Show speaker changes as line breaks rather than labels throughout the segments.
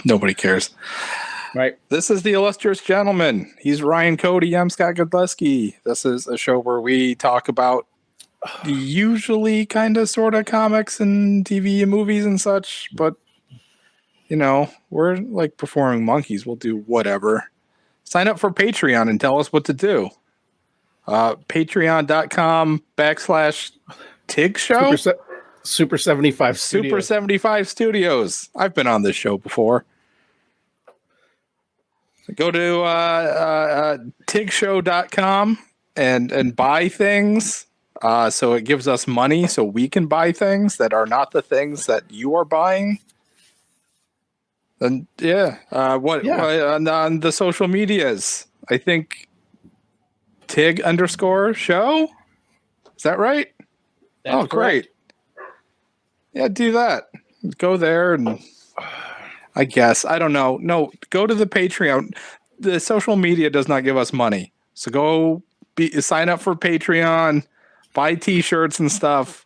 Nobody cares.
Right.
This is the illustrious gentleman. He's Ryan Cody. I'm Scott Godleski. This is a show where we talk about usually kind of sort of comics and TV and movies and such, but you know, we're like performing monkeys. We'll do whatever. Sign up for Patreon and tell us what to do. Patreon.com/Tig Show.
Super 75 Studios.
Super 75 Studios. I've been on this show before. Go to tigshow.com and buy things. So it gives us money so we can buy things that are not the things that you are buying. And on the social medias, I think Tig_show. Is that right?
That's
great. Yeah, do that. Go there and I guess. I don't know. No, go to the Patreon. The social media does not give us money. So go sign up for Patreon, buy t-shirts and stuff.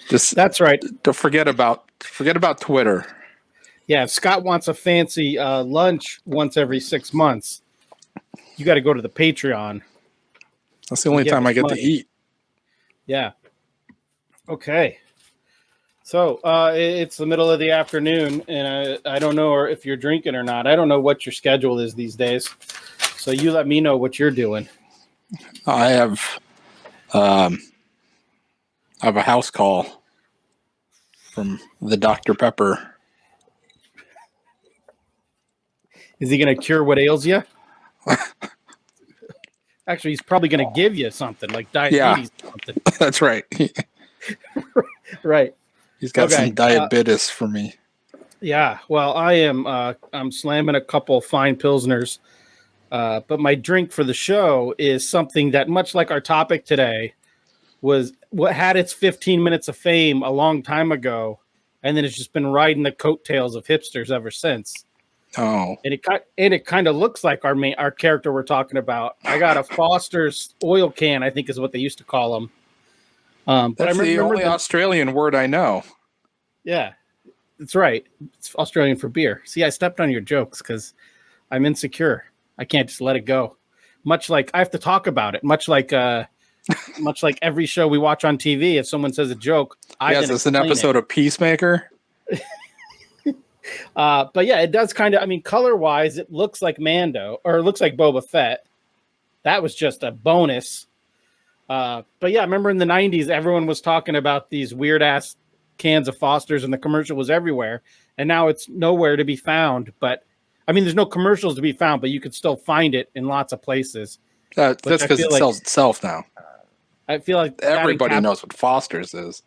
That's right.
Don't forget about Twitter.
Yeah, if Scott wants a fancy lunch once every 6 months, you got to go to the Patreon.
That's the only time I get to eat.
Yeah. Okay. So it's the middle of the afternoon, and I don't know if you're drinking or not. I don't know what your schedule is these days. So you let me know what you're doing.
I have a house call from the Dr. Pepper.
Is he going to cure what ails you? Actually, he's probably going to give you something like diabetes.
Yeah,
or something.
That's right.
Right.
He's got some diabetes for me.
Yeah. Well, I'm slamming a couple fine Pilsners. But my drink for the show is something that, much like our topic today, was what had its 15 minutes of fame a long time ago, and then it's just been riding the coattails of hipsters ever since.
Oh,
and it kind of looks like our character we're talking about. I got a Foster's oil can, I think is what they used to call them. But
that's the only Australian word I know.
Yeah, that's right. It's Australian for beer. See, I stepped on your jokes because I'm insecure. I can't just let it go. Much like I have to talk about it. Much like every show we watch on TV, if someone says a joke,
yes, it's an episode of Peacemaker.
But yeah, it does kind of. I mean, color-wise, it looks like Mando, or it looks like Boba Fett. That was just a bonus. But yeah, I remember in the 90s, everyone was talking about these weird-ass cans of Foster's, and the commercial was everywhere. And now it's nowhere to be found. But I mean, there's no commercials to be found, but you could still find it in lots of places.
That's because it sells itself now.
I feel like
everybody knows what Foster's is.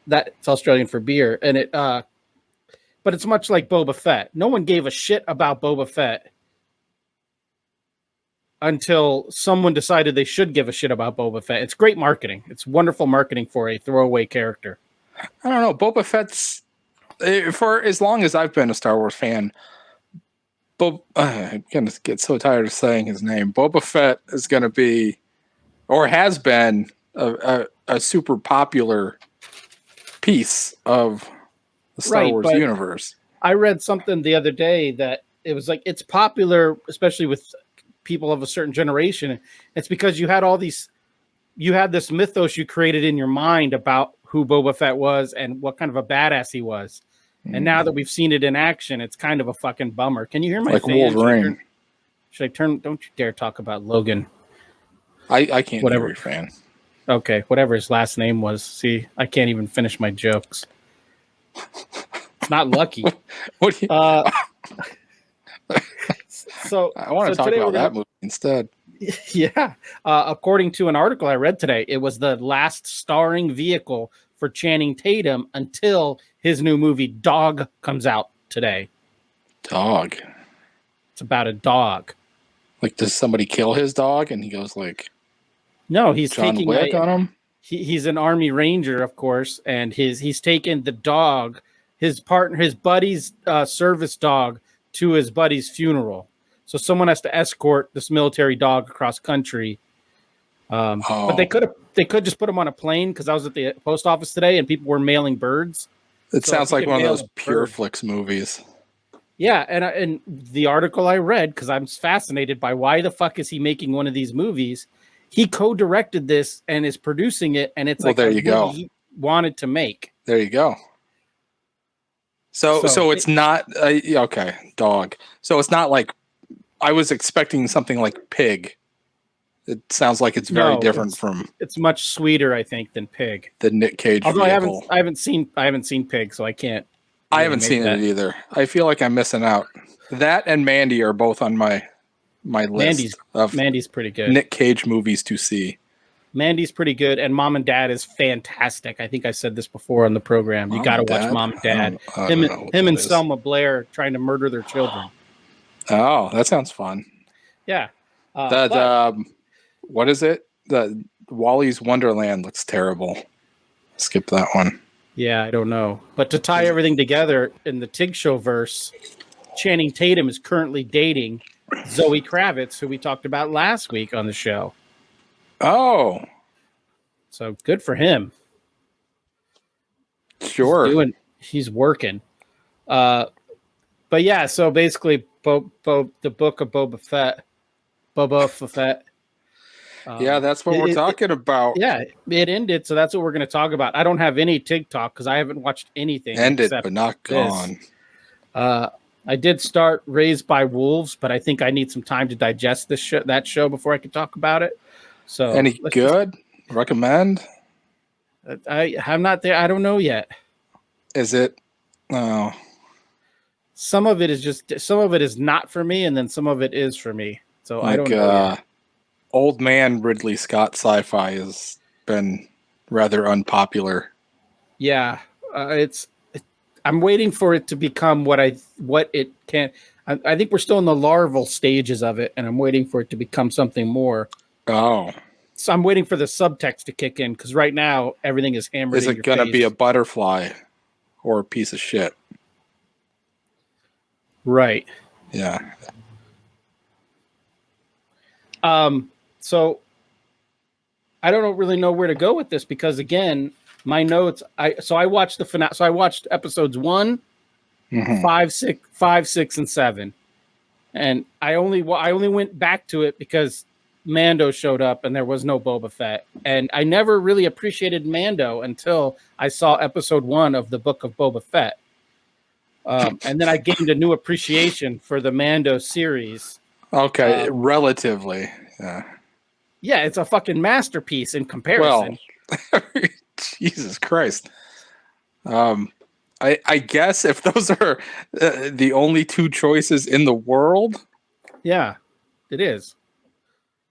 That it's Australian for beer, and it. But it's much like Boba Fett. No one gave a shit about Boba Fett until someone decided they should give a shit about Boba Fett. It's great marketing. It's wonderful marketing for a throwaway character.
I don't know. Boba Fett's, for as long as I've been a Star Wars fan, I'm going to get so tired of saying his name. Boba Fett is going to be, or has been, a super popular piece of the Star Wars universe.
I read something the other day that it was like it's popular, especially with people of a certain generation. It's because you had this mythos you created in your mind about who Boba Fett was and what kind of a badass he was. And now that we've seen it in action, it's kind of a fucking bummer. Can you hear my
like
fan?
Wolverine?
Should I turn? Don't you dare talk about Logan.
I can't hear your fan.
Okay, whatever his last name was. See, I can't even finish my jokes. It's not lucky.
What do you,
so
I want to talk about that movie instead.
Yeah. According to an article I read today, it was the last starring vehicle for Channing Tatum until his new movie Dog comes out today.
Dog?
It's about a dog.
Like, does somebody kill his dog and he goes like,
no, he's
John
taking
Wick on him?
He's an Army Ranger, of course, and he's taken the dog, his buddy's service dog, to his buddy's funeral. So someone has to escort this military dog across country. But they could just put him on a plane, because I was at the post office today and people were mailing birds.
It
So if
sounds
he
like
can
one of
nail
those
a
Pure
bird-
Flix movies.
Yeah, and the article I read, because I'm fascinated by why the fuck is he making one of these movies? He co-directed this and is producing it, and it's
Well,
like
there
a
you
movie
go.
he wanted to make.
There you go. So it's not okay, dog. So it's not like I was expecting something like Pig. It sounds like it's very
No,
different from
it's much sweeter, I think, than Pig.
the Nick Cage
Although
vehicle.
I haven't seen Pig, so I can't.
I
really
haven't
make
seen
that.
it either. I feel like I'm missing out. That and Mandy are both on my list of
Mandy's pretty good.
Nick Cage movies to see.
Mandy's pretty good, and Mom and Dad is fantastic. I think I said this before on the program. You got to watch Mom and Dad.
I don't know what
Him
that
and
is.
Selma Blair trying to murder their children.
Oh, that sounds fun.
Yeah.
What is it? The Wally's Wonderland looks terrible. Skip that one.
Yeah, I don't know. But to tie everything together in the Tig Show verse, Channing Tatum is currently dating Zoe Kravitz, who we talked about last week on the show.
Oh,
So good for him.
sure.
He's working. But yeah, so basically, the Book of Boba Fett.
Yeah, that's what we're talking about.
Yeah, it ended, so that's what we're going to talk about. I don't have any TikTok because I haven't watched anything.
Ended, but not gone.
I did start Raised by Wolves, but I think I need some time to digest that show before I can talk about it. So,
any good? Recommend?
I'm not there. I don't know yet.
Is it? Oh,
some of it is not for me, and then some of it is for me. So I don't know yet.
Old man Ridley Scott sci-fi has been rather unpopular.
Yeah, I'm waiting for it to become what it can. I think we're still in the larval stages of it, and I'm waiting for it to become something more.
Oh,
so I'm waiting for the subtext to kick in because right now everything is hammered.
Is it going to be a butterfly or a piece of shit?
Right.
Yeah.
So I don't really know where to go with this because again, my notes. I watched the finale. So I watched episodes 1, 5, 6, and 7, and I only went back to it because Mando showed up and there was no Boba Fett, and I never really appreciated Mando until I saw episode 1 of the Book of Boba Fett, and then I gained a new appreciation for the Mando series.
Okay, relatively, yeah.
Yeah, it's a fucking masterpiece in comparison.
Well, Jesus Christ. I guess if those are the only two choices in the world.
Yeah, it is.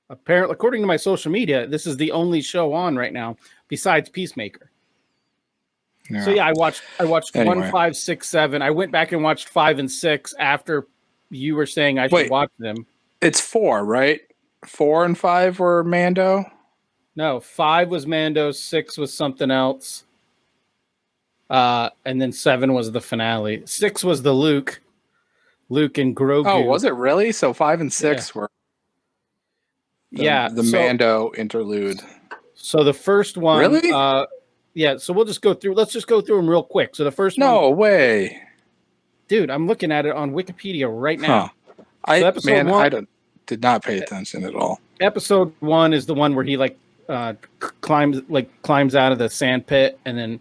Apparently, according to my social media, this is the only show on right now besides Peacemaker. Yeah. So yeah, I watched anyway. 1, 5, 6, 7. I went back and watched 5 and 6 after you were saying I should watch them.
It's 4, right? 4 and 5 were Mando?
No, 5 was Mando, 6 was something else. And then 7 was the finale. 6 was the Luke and Grogu.
Oh, was it really? So 5 and 6 were the Mando interlude.
So the first one,
really?
Yeah. So we'll just go through. Let's just go through them real quick. So the first one.
No way,
dude! I'm looking at it on Wikipedia right now.
I did not pay attention at all.
Episode 1 is the one where he climbs out of the sand pit and then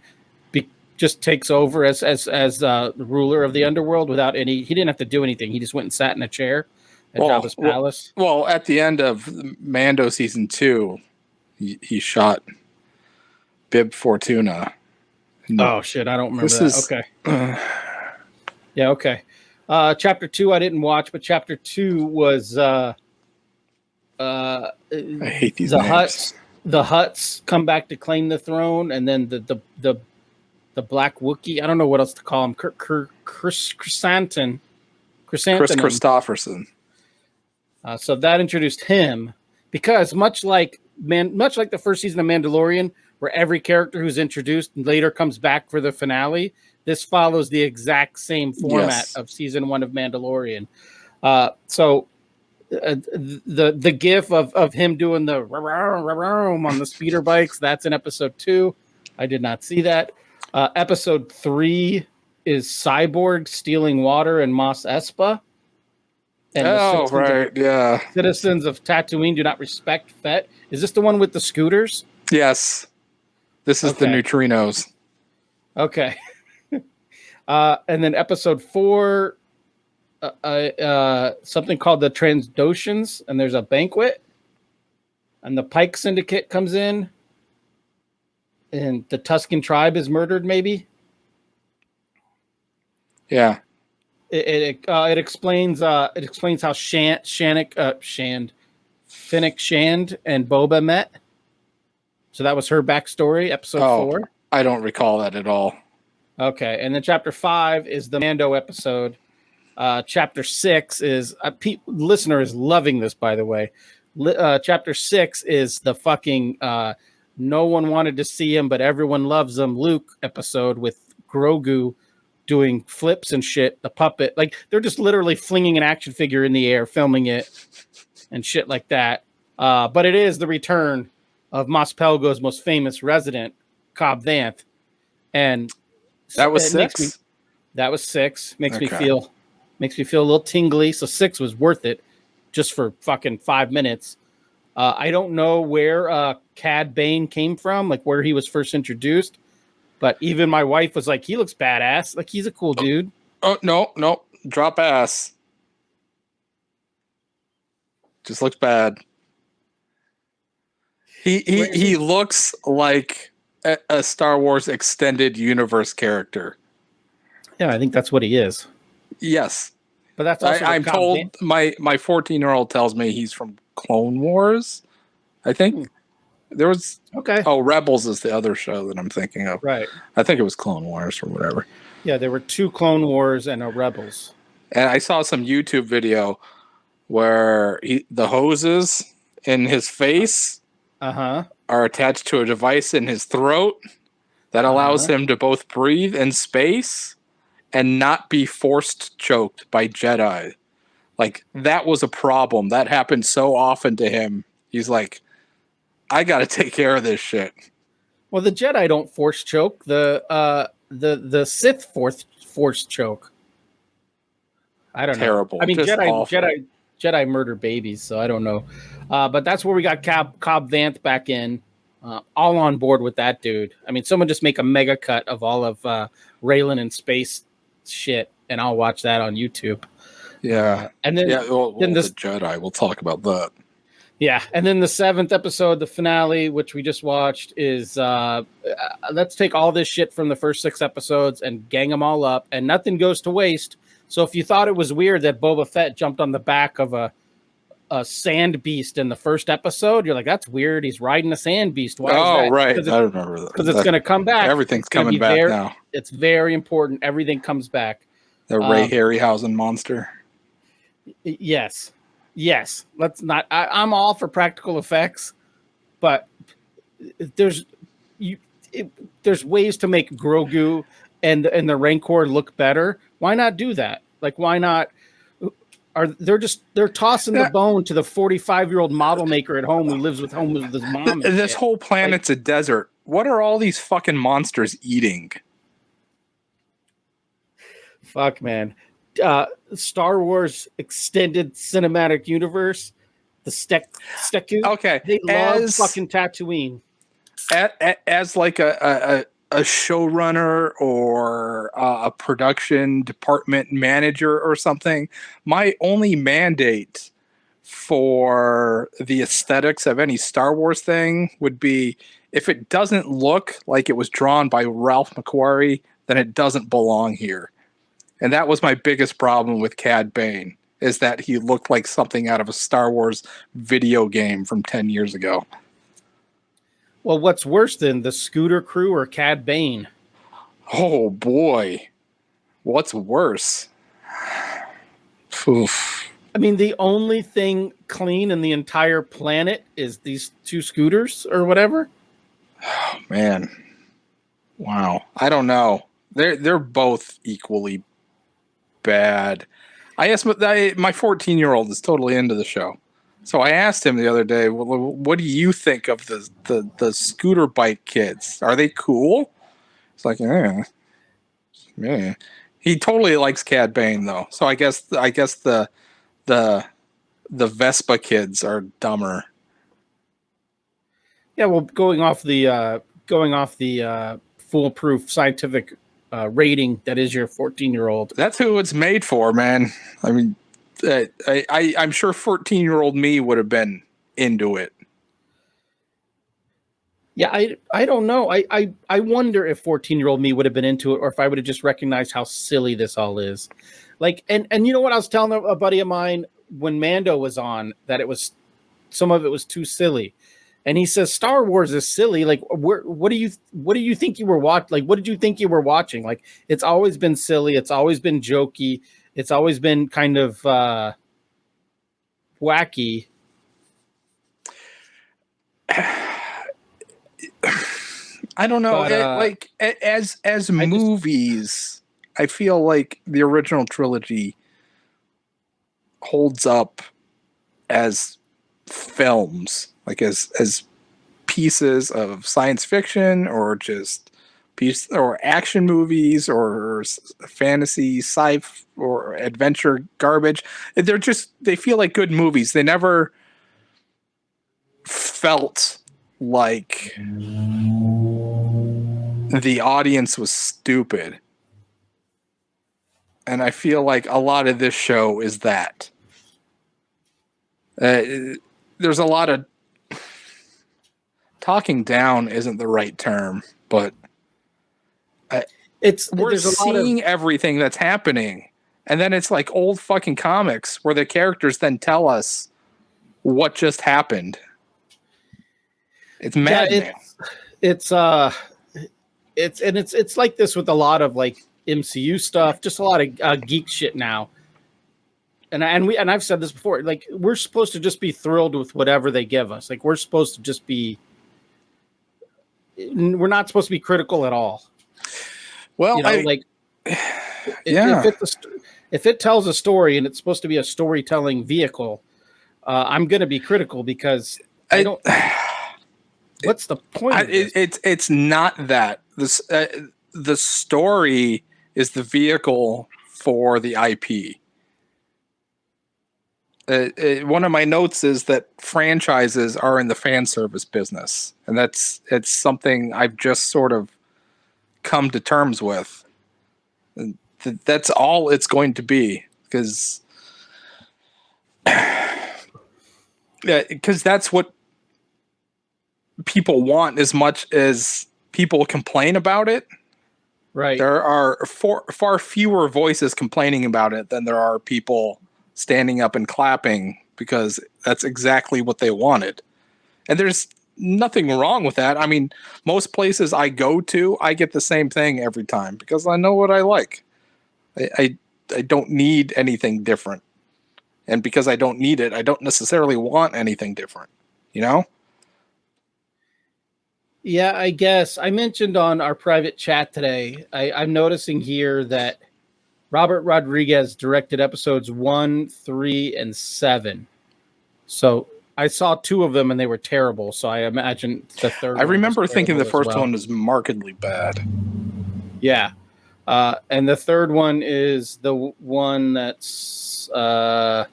just takes over as the ruler of the underworld without any. He didn't have to do anything. He just went and sat in a chair at Jabba's palace.
Well, at the end of Mando season 2, he shot Bib Fortuna.
Oh shit! I don't remember that. Okay. Yeah. Okay. Chapter 2 I didn't watch, but chapter 2 was
I hate these names.
The Hutts come back to claim the throne, and then the Black Wookiee. I don't know what else to call him. Chrysanthemum.
Chris Christopherson.
So that introduced him because much like the first season of Mandalorian, where every character who's introduced later comes back for the finale, this follows the exact same format of season 1 of Mandalorian. So the gif of him doing the on the speeder bikes, that's in episode 2. I did not see that. Episode 3 is Cyborg stealing water in Mos Espa. And
Oh, right. Yeah.
citizens of Tatooine do not respect Fett. Is this the one with the scooters?
Yes. This is the
Okay.
neutrinos.
Okay. And then episode 4, something called the Transdoshans, and there's a banquet, and the Pike Syndicate comes in, and the Tusken tribe is murdered. Maybe.
Yeah.
It explains how Finnick Shand and Boba met. So that was her backstory, episode 4.
I don't recall that at all.
Okay, and then chapter 5 is the Mando episode. Chapter 6 is listener is loving this, by the way. Chapter 6 is the fucking no one wanted to see him, but everyone loves him. Luke episode with Grogu doing flips and shit. The puppet, like they're just literally flinging an action figure in the air, filming it, and shit like that. But it is the return of Mos Pelgo's most famous resident, Cobb Vanth, and
that was 6.
That was 6. Makes me feel a little tingly. So 6 was worth it, just for fucking 5 minutes. I don't know where Cad Bane came from, like where he was first introduced, but even my wife was like, "He looks badass. Like he's a cool dude."
Oh no, drop ass. Just looks bad. He looks like a Star Wars extended universe character.
Yeah, I think that's what he is.
Yes,
but that's also
I'm told. My 14-year-old tells me he's from Clone Wars. I think there was Rebels is the other show that I'm thinking of.
Right.
I think it was Clone Wars or whatever.
Yeah, there were 2 Clone Wars and a Rebels.
And I saw some YouTube video where the hoses in his face are attached to a device in his throat that allows him to both breathe in space and not be forced choked by Jedi. Like, that was a problem. That happened so often to him. He's like, I got to take care of this shit.
Well, the Jedi don't force choke. The Sith force choke. I don't know.
Terrible.
I mean, Jedi murder babies, so I don't know. But that's where we got Cobb Vanth back in. All on board with that dude. I mean, someone just make a mega cut of all of Raylan in space shit, and I'll watch that on YouTube.
Yeah.
And then,
the Jedi, we'll talk about that.
Yeah. And then the 7th episode, the finale, which we just watched, is let's take all this shit from the first 6 episodes and gang them all up, and nothing goes to waste. So if you thought it was weird that Boba Fett jumped on the back of a sand beast in the first episode, you're like, that's weird. He's riding a sand beast. Why is that?
Right. I remember that.
Because it's going to come back.
Everything's coming back now.
It's very important. Everything comes back.
The Ray Harryhausen monster.
Yes. Let's not. I'm all for practical effects, but there's ways to make Grogu and the Rancor look better. Why not do that? Like, why not? They're tossing the bone to the 45-year-old model maker at home who lives with his mom.
This whole planet's a desert. What are all these fucking monsters eating?
Fuck, man. Star Wars Extended Cinematic Universe, the Steku.
Okay,
they love fucking Tatooine.
As like a showrunner or a production department manager or something, my only mandate for the aesthetics of any Star Wars thing would be, if it doesn't look like it was drawn by Ralph McQuarrie, then it doesn't belong here. And that was my biggest problem with Cad Bane, is that he looked like something out of a Star Wars video game from 10 years ago.
Well, what's worse than the Scooter Crew or Cad Bane?
Oh, boy. What's worse? Oof.
I mean, the only thing clean in the entire planet is these 2 scooters or whatever.
Oh, man. Wow. I don't know. They're both equally bad. I asked my 14-year-old is totally into the show. So I asked him the other day, well, what do you think of the scooter bike kids? Are they cool? It's like, yeah. He totally likes Cad Bane though. So I guess the Vespa kids are dumber.
Yeah, well, going off the foolproof scientific rating that is your 14-year-old.
That's who it's made for, man. I mean, I'm sure 14-year-old me would have been into it.
Yeah, I don't know. I wonder if 14-year-old me would have been into it, or if I would have just recognized how silly this all is. Like, and you know what, I was telling a buddy of mine when Mando was on, that it was, some of it was too silly. And he says Star Wars is silly. Like, what do you think you were watching? Like, what did you think you were watching? Like, it's always been silly. It's always been jokey. It's always been kind of wacky.
I don't know.
But,
As movies, I feel like the original trilogy holds up as films, like as pieces of science fiction, or just or action movies, or fantasy, sci-fi, or adventure garbage. They feel like good movies. They never felt like the audience was stupid. And I feel like a lot of this show is that. There's a lot of talking down isn't the right term, but we're seeing everything that's happening. And then it's like old fucking comics where the characters then tell us what just happened. It's maddening.
Yeah, it's like this with a lot of like MCU stuff, just a lot of geek shit now. And I've said this before, like, we're supposed to just be thrilled with whatever they give us. Like, we're supposed to just be, we're not supposed to be critical at all.
Well,
if it tells a story and it's supposed to be a storytelling vehicle, I'm going to be critical, because I don't. What's the point?
It's not that the story is the vehicle for the IP. One of my notes is that franchises are in the fan service business, and it's something I've just sort of come to terms with. And that's all it's going to be, because that's what people want, as much as people complain about it.
Right.
There are far fewer voices complaining about it than there are people standing up and clapping, because that's exactly what they wanted. And there's nothing wrong with that. I mean, most places I go to, I get the same thing every time, because I know what I like. I don't need anything different. And because I don't need it, I don't necessarily want anything different, you know?
Yeah, I guess. I mentioned on our private chat today, I'm noticing here that Robert Rodriguez directed episodes 1, 3, and 7. So I saw 2 of them and they were terrible. So I imagine the third.
I remember thinking the first one was markedly bad.
Yeah. And the third one is the one that's with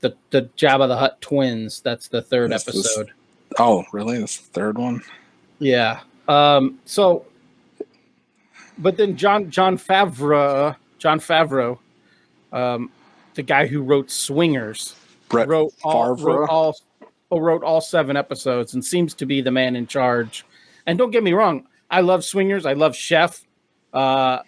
the Jabba the Hutt twins. That's the third episode.
Oh, really? That's the third one?
Yeah. So, but then John Favreau, the guy who wrote Swingers, wrote all 7 episodes, and seems to be the man in charge. And don't get me wrong, I love Swingers. I love Chef. Iron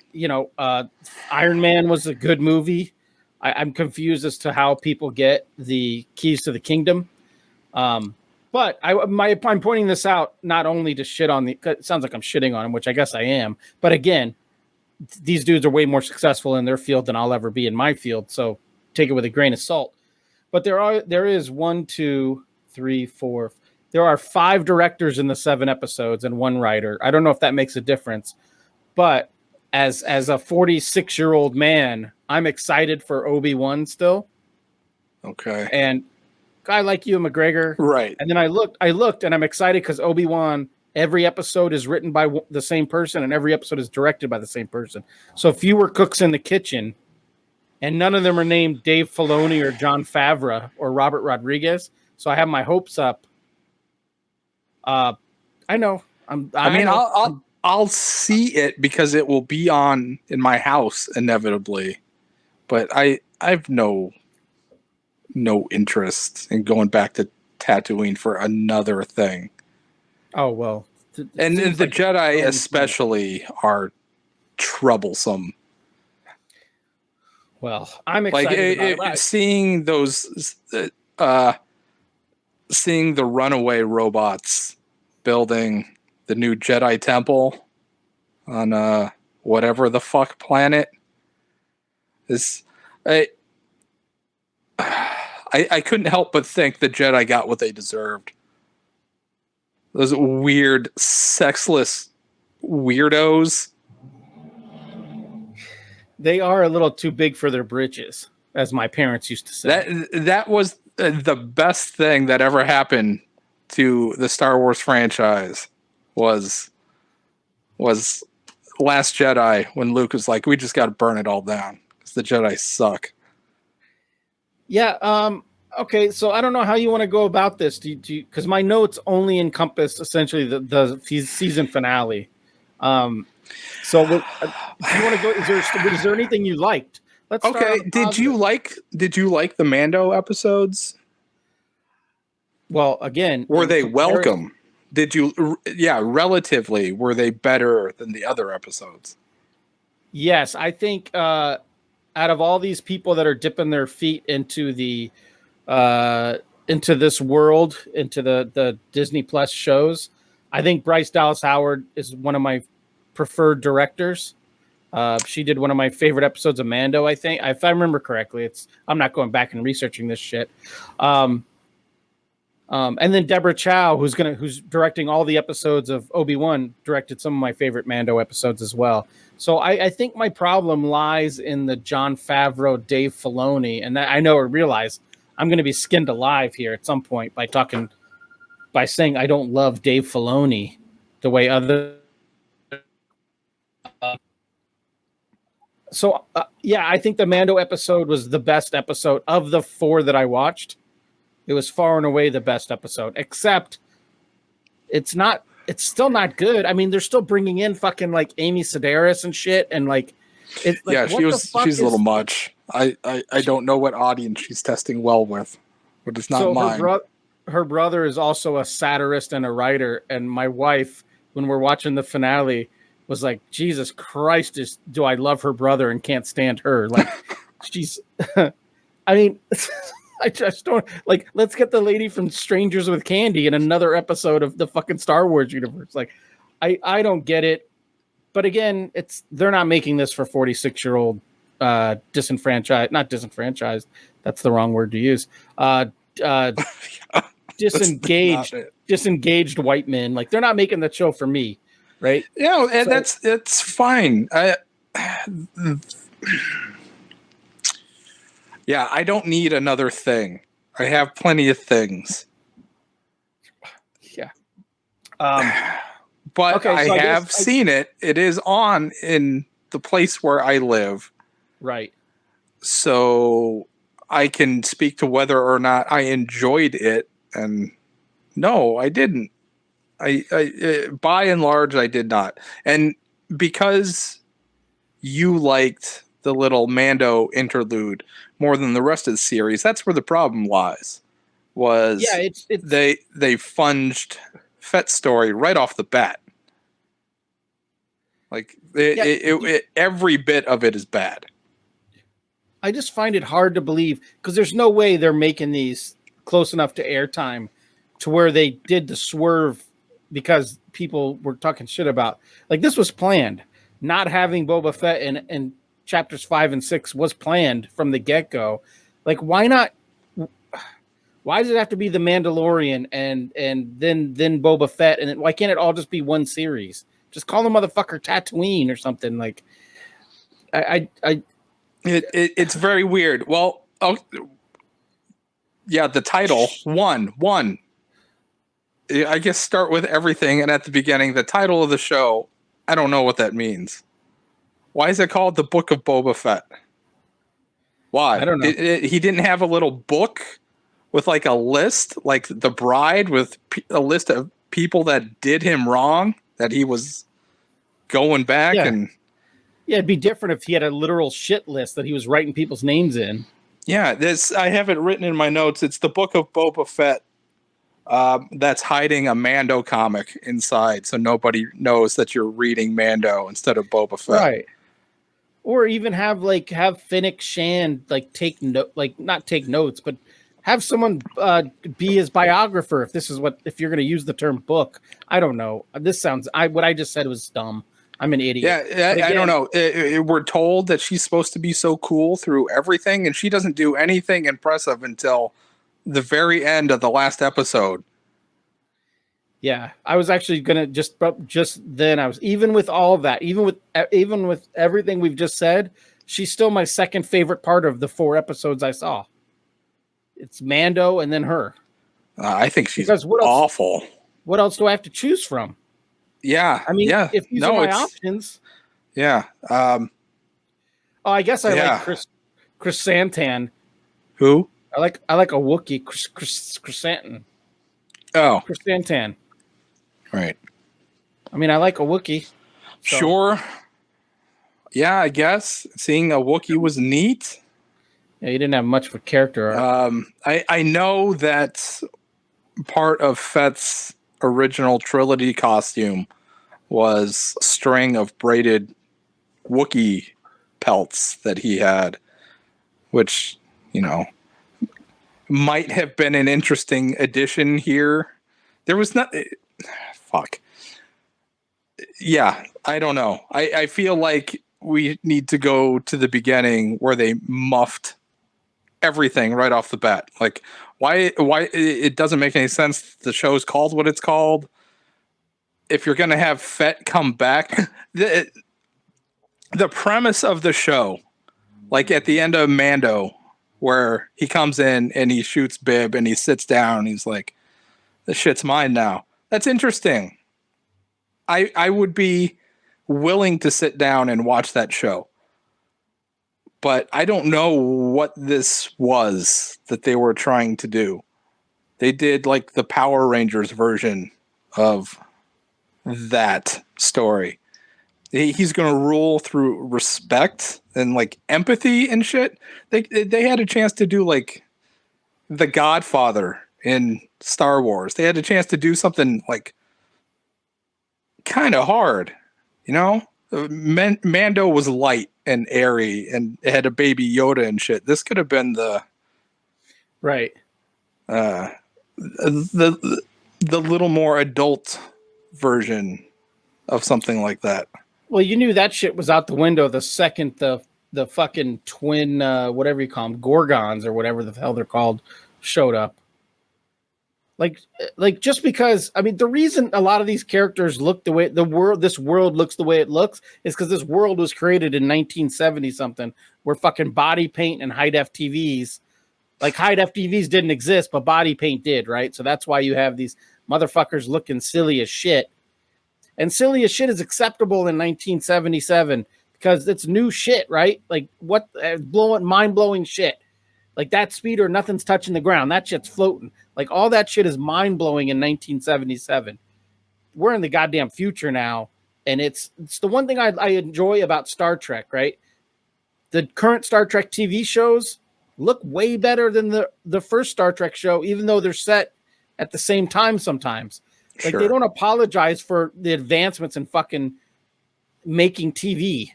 Man was a good movie. I'm confused as to how people get the keys to the kingdom. But I'm pointing this out not only to shit on it sounds like I'm shitting on him, which I guess I am. But again, these dudes are way more successful in their field than I'll ever be in my field. So take it with a grain of salt. But there is 1, 2, 3, 4. There are 5 directors in the 7 episodes and 1 writer. I don't know if that makes a difference, but as a 46-year-old man, I'm excited for Obi-Wan still.
Okay.
And guy like you, McGregor,
right?
And then I looked, and I'm excited because Obi-Wan every episode is written by the same person and every episode is directed by the same person. So fewer cooks in the kitchen, and none of them are named Dave Filoni or Jon Favreau or Robert Rodriguez. So I have my hopes up. I know.
I'll see it because it will be on in my house inevitably, but I've no interest in going back to Tatooine for another thing.
Oh well,
and the Jedi especially are troublesome.
Well, I'm excited about
seeing those, seeing the runaway robots building the new Jedi temple on whatever the fuck planet is. I couldn't help but think the Jedi got what they deserved. Those weird, sexless weirdos.
They are a little too big for their britches, as my parents used to say.
That was the best thing that ever happened to the Star Wars franchise was Last Jedi, when Luke was like, we just got to burn it all down because the Jedi suck.
Yeah. Okay. So I don't know how you want to go about this. Because my notes only encompass essentially the season finale. So if you want to go, is there anything you liked? Let's
okay. Did you like the Mando episodes?
Well, again,
were they welcome? Did you? Yeah, relatively, were they better than the other episodes?
Yes, I think out of all these people that are dipping their feet into the into this world, into the Disney Plus shows, I think Bryce Dallas Howard is one of my preferred directors. She did one of my favorite episodes of Mando, I think, if I remember correctly. I'm not going back and researching this shit. And then Deborah Chow, who's directing all the episodes of Obi-Wan, directed some of my favorite Mando episodes as well. So I think my problem lies in the Jon Favreau, Dave Filoni, and I know or realize I'm going to be skinned alive here at some point by saying I don't love Dave Filoni the way other. I think the Mando episode was the best episode of the 4 that I watched. It was far and away the best episode, except it's still not good. I mean, they're still bringing in fucking like Amy Sedaris and shit. And like, it's like,
yeah, she's a little much. I don't know what audience she's testing well with, but it's not mine.
Her brother is also a satirist and a writer. And my wife, when we're watching the finale, was like, Jesus Christ, do I love her brother and can't stand her. Like she's, I mean, I just don't like, let's get the lady from Strangers with Candy in another episode of the fucking Star Wars universe. Like, I don't get it. But again, they're not making this for 46-year-old not disenfranchised. That's the wrong word to use. Disengaged white men. Like, they're not making the show for me. Right.
Yeah. And that's fine. Yeah, I don't need another thing. I have plenty of things.
Yeah.
But okay, so I have seen it. It is on in the place where I live.
Right.
So I can speak to whether or not I enjoyed it. And no, I didn't. I by and large, I did not. And because you liked the little Mando interlude more than the rest of the series, that's where the problem lies. They funged Fett's story right off the bat. Like every bit of it is bad.
I just find it hard to believe because there's no way they're making these close enough to airtime to where they did the swerve because people were talking shit about. Like, this was planned. Not having Boba Fett in chapters 5 and 6 was planned from the get-go. Like, why not? Why does it have to be the Mandalorian and then Boba Fett? And why can't it all just be one series? Just call the motherfucker Tatooine or something. Like,
it's very weird. Well, yeah, the title one. I guess start with everything, and at the beginning, the title of the show, I don't know what that means. Why is it called the Book of Boba Fett?
I
Why?
don't know.
He didn't have a little book with like a list, like the bride with a list of people that did him wrong, that he was going back
Yeah.
and
Yeah, it'd be different if he had a literal shit list that he was writing people's names in.
yeah, this I have it written in my notes. It's the Book of Boba Fett. That's hiding a Mando comic inside, so nobody knows that you're reading Mando instead of Boba Fett.
Right. Or even have Finnick Shand take note, not take notes, but have someone be his biographer. If you're going to use the term book, I don't know. This sounds what I just said was dumb. I'm an idiot.
Yeah,
Again,
I don't know. We're told that she's supposed to be so cool through everything, and she doesn't do anything impressive until the very end of the last episode.
Yeah, I was actually gonna just then I was even with all of that, even with everything we've just said, she's still my second favorite part of the 4 episodes I saw. It's Mando and then her.
I think she's
what
awful.
What else do I have to choose from?
Yeah,
I mean,
yeah.
if these are my options,
yeah.
I guess I like Chris Santan.
Who?
I like a Wookiee, Chris Santan.
Oh,
Chris Santan.
Right.
I mean, I like a Wookiee.
So. Sure. Yeah, I guess seeing a Wookiee was neat.
Yeah, you didn't have much of a character arc.
I know that part of Fett's original trilogy costume was a string of braided Wookiee pelts that he had, which, might have been an interesting addition here. There was not... Fuck. Yeah, I don't know. I feel like we need to go to the beginning where they muffed everything right off the bat. Like, why it doesn't make any sense. The show's called what it's called. If you're going to have Fett come back, the premise of the show, like at the end of Mando, where he comes in and he shoots Bib and he sits down and he's like, "The shit's mine now." That's interesting. I would be willing to sit down and watch that show. But I don't know what this was that they were trying to do. They did like the Power Rangers version of that story. He's going to rule through respect and like empathy and shit. They had a chance to do like The Godfather in Star Wars. They had a chance to do something like kind of hard, Mando was light and airy and had a baby Yoda and shit. This could have been the
right.
The little more adult version of something like that.
Well, you knew that shit was out the window the second the fucking twin, whatever you call them, Gorgons or whatever the hell they're called, showed up. Like just because, I mean, the reason a lot of these characters look the way this world looks the way it looks is because this world was created in 1970 something, where fucking body paint and high def TVs, like high def TVs didn't exist, but body paint did, right? So that's why you have these motherfuckers looking silly as shit. And silly as shit is acceptable in 1977 because it's new shit, right? Like what mind blowing shit. Like that speeder, nothing's touching the ground. That shit's floating. Like all that shit is mind blowing in 1977. We're in the goddamn future now, and it's the one thing I enjoy about Star Trek. Right, the current Star Trek TV shows look way better than the first Star Trek show, even though they're set at the same time sometimes. Like They don't apologize for the advancements in fucking making TV.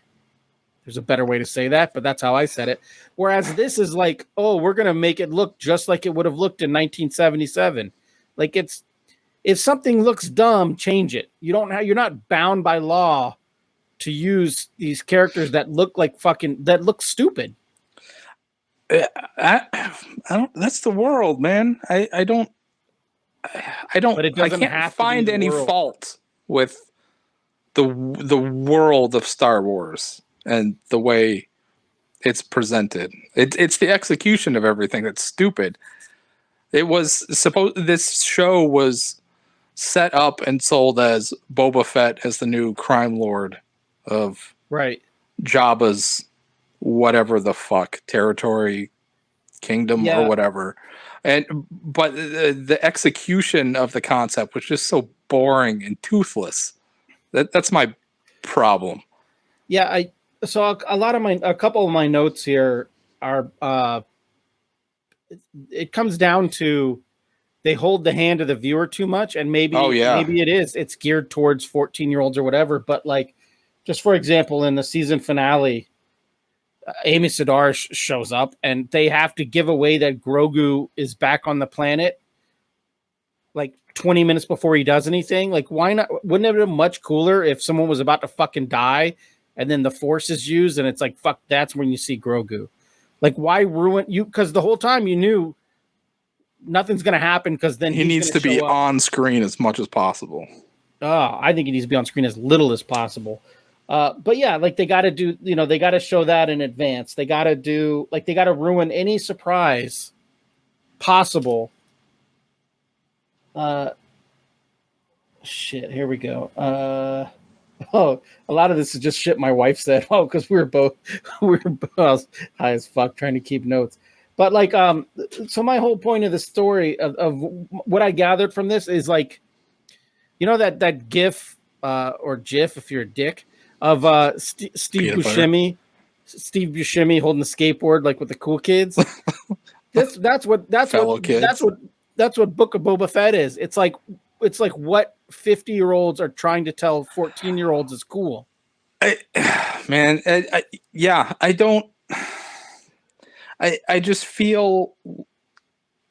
There's a better way to say that, but that's how I said it. Whereas this is like, oh, we're going to make it look just like it would have looked in 1977. Like if something looks dumb, change it. You're not bound by law to use these characters that look like that look stupid.
I don't, that's the world, man. I don't,
but it doesn't
I can't
have
find any fault with the world of Star Wars and the way it's presented. It's the execution of everything that's stupid. It was this show was set up and sold as Boba Fett as the new crime lord of
Right.
Jabba's whatever the fuck territory, kingdom, or whatever. But the execution of the concept was just so boring and toothless. That's my problem.
Yeah, a couple of my notes here are it comes down to they hold the hand of the viewer too much, and maybe it's geared towards 14-year-olds or whatever, but like just for example in the season finale, Amy Sidar shows up and they have to give away that Grogu is back on the planet like 20 minutes before he does anything. Like, why not? Wouldn't it have been much cooler if someone was about to fucking die and then the Force is used and it's like, fuck, that's when you see Grogu. Like, why ruin you? Because the whole time you knew nothing's going to happen because then
he needs to be on screen as much as possible.
Oh, I think he needs to be on screen as little as possible. But yeah, like they got to do, they got to show that in advance. They got to ruin any surprise possible. Shit, here we go. A lot of this is just shit my wife said. Oh, because we were both high as fuck trying to keep notes. But like, so my whole point of the story of what I gathered from this is like, that GIF or GIF if you're a dick of Steve Buscemi holding the skateboard like with the cool kids. That's what Book of Boba Fett is. It's like what 50-year-olds are trying to tell 14-year-olds is cool.
I just feel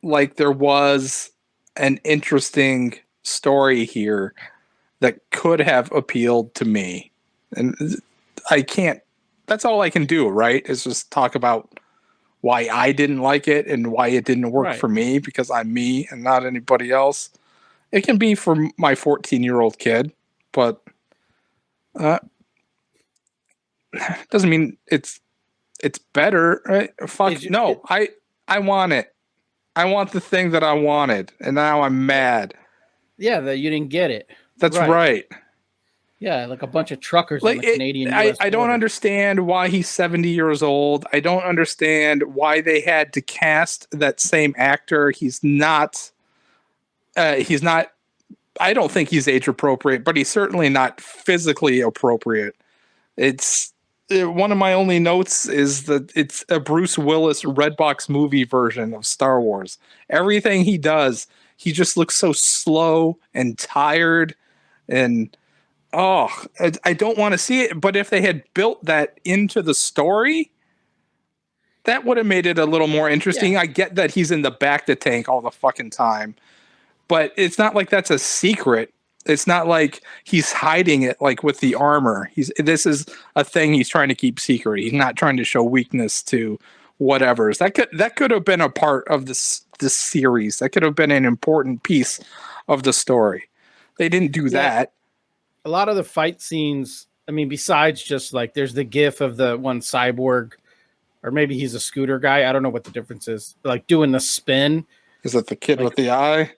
like there was an interesting story here that could have appealed to me. And that's all I can do, right? Is just talk about why I didn't like it and why it didn't work for me, because I'm me and not anybody else. It can be for my 14-year-old kid, but doesn't mean it's better, right? I want it. I want the thing that I wanted, and now I'm mad.
Yeah, that you didn't get it.
That's right.
Yeah, like a bunch of truckers on the Canadian US
I don't understand why he's 70 years old. I don't understand why they had to cast that same actor. He's not I don't think he's age appropriate, but he's certainly not physically appropriate. It's one of my only notes is that it's a Bruce Willis Redbox movie version of Star Wars. Everything he does, he just looks so slow and tired, and I don't want to see it. But if they had built that into the story, that would have made it a little more interesting. Yeah. I get that he's in the back to tank all the fucking time, but it's not like that's a secret. It's not like he's hiding it like with the armor. This is a thing he's trying to keep secret. He's not trying to show weakness to whatever's. That could have been a part of this series. That could have been an important piece of the story. They didn't do that.
A lot of the fight scenes, I mean, besides just like there's the gif of the one cyborg, or maybe he's a scooter guy. I don't know what the difference is. Like doing the spin.
Is it the kid with the eye?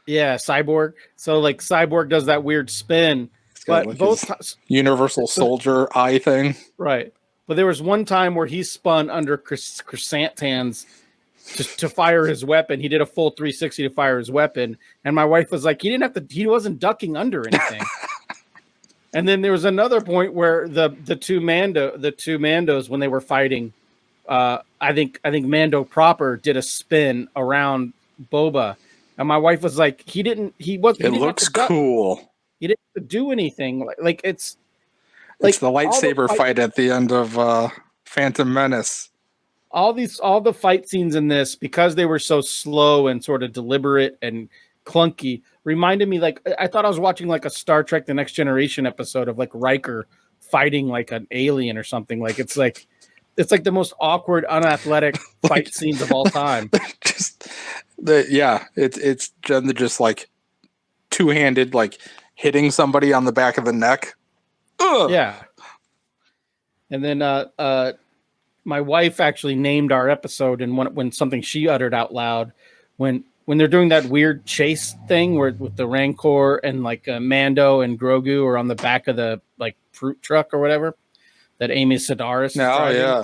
Yeah, Cyborg. So like Cyborg does that weird spin, but
like both Universal Soldier eye thing.
Right. But there was one time where he spun under Chrysanthemum's to fire his weapon. He did a full 360 to fire his weapon, and my wife was like, he wasn't ducking under anything. And then there was another point where the two Mandos when they were fighting, I think Mando proper did a spin around Boba. And my wife was like, it
looks cool.
He didn't do anything. Like it's
the lightsaber fight at the end of Phantom Menace.
All the fight scenes in this, because they were so slow and sort of deliberate and clunky, reminded me, like, I thought I was watching like a Star Trek The Next Generation episode of like Riker fighting like an alien or something. Like it's like the most awkward, unathletic fight scenes of all time.
It's just like two-handed, like hitting somebody on the back of the neck. Ugh.
Yeah. And then my wife actually named our episode, and when something she uttered out loud when when they're doing that weird chase thing where with the Rancor and like Mando and Grogu are on the back of the like fruit truck or whatever that Amy Sedaris is driving.
yeah.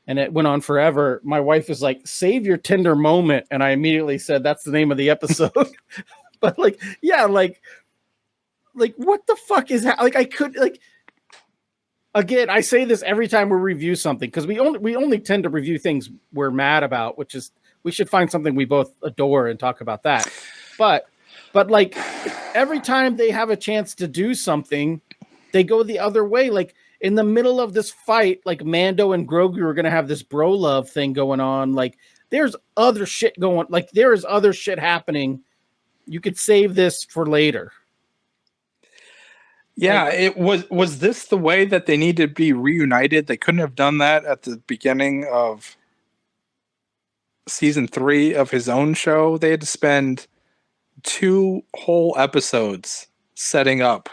And it went on forever. My wife is like, "Save your tender moment," and I immediately said, "That's the name of the episode." But like, yeah, like what the fuck is that? Like, I could like. Again, I say this every time we review something because we only tend to review things we're mad about, which is we should find something we both adore and talk about that. But like every time they have a chance to do something, they go the other way. Like in the middle of this fight, like Mando and Grogu are going to have this bro love thing going on. Like there's other shit going. Like there is other shit happening. You could save this for later.
Yeah, it was this the way that they needed to be reunited? They couldn't have done that at the beginning of season 3 of his own show. They had to spend 2 whole episodes setting up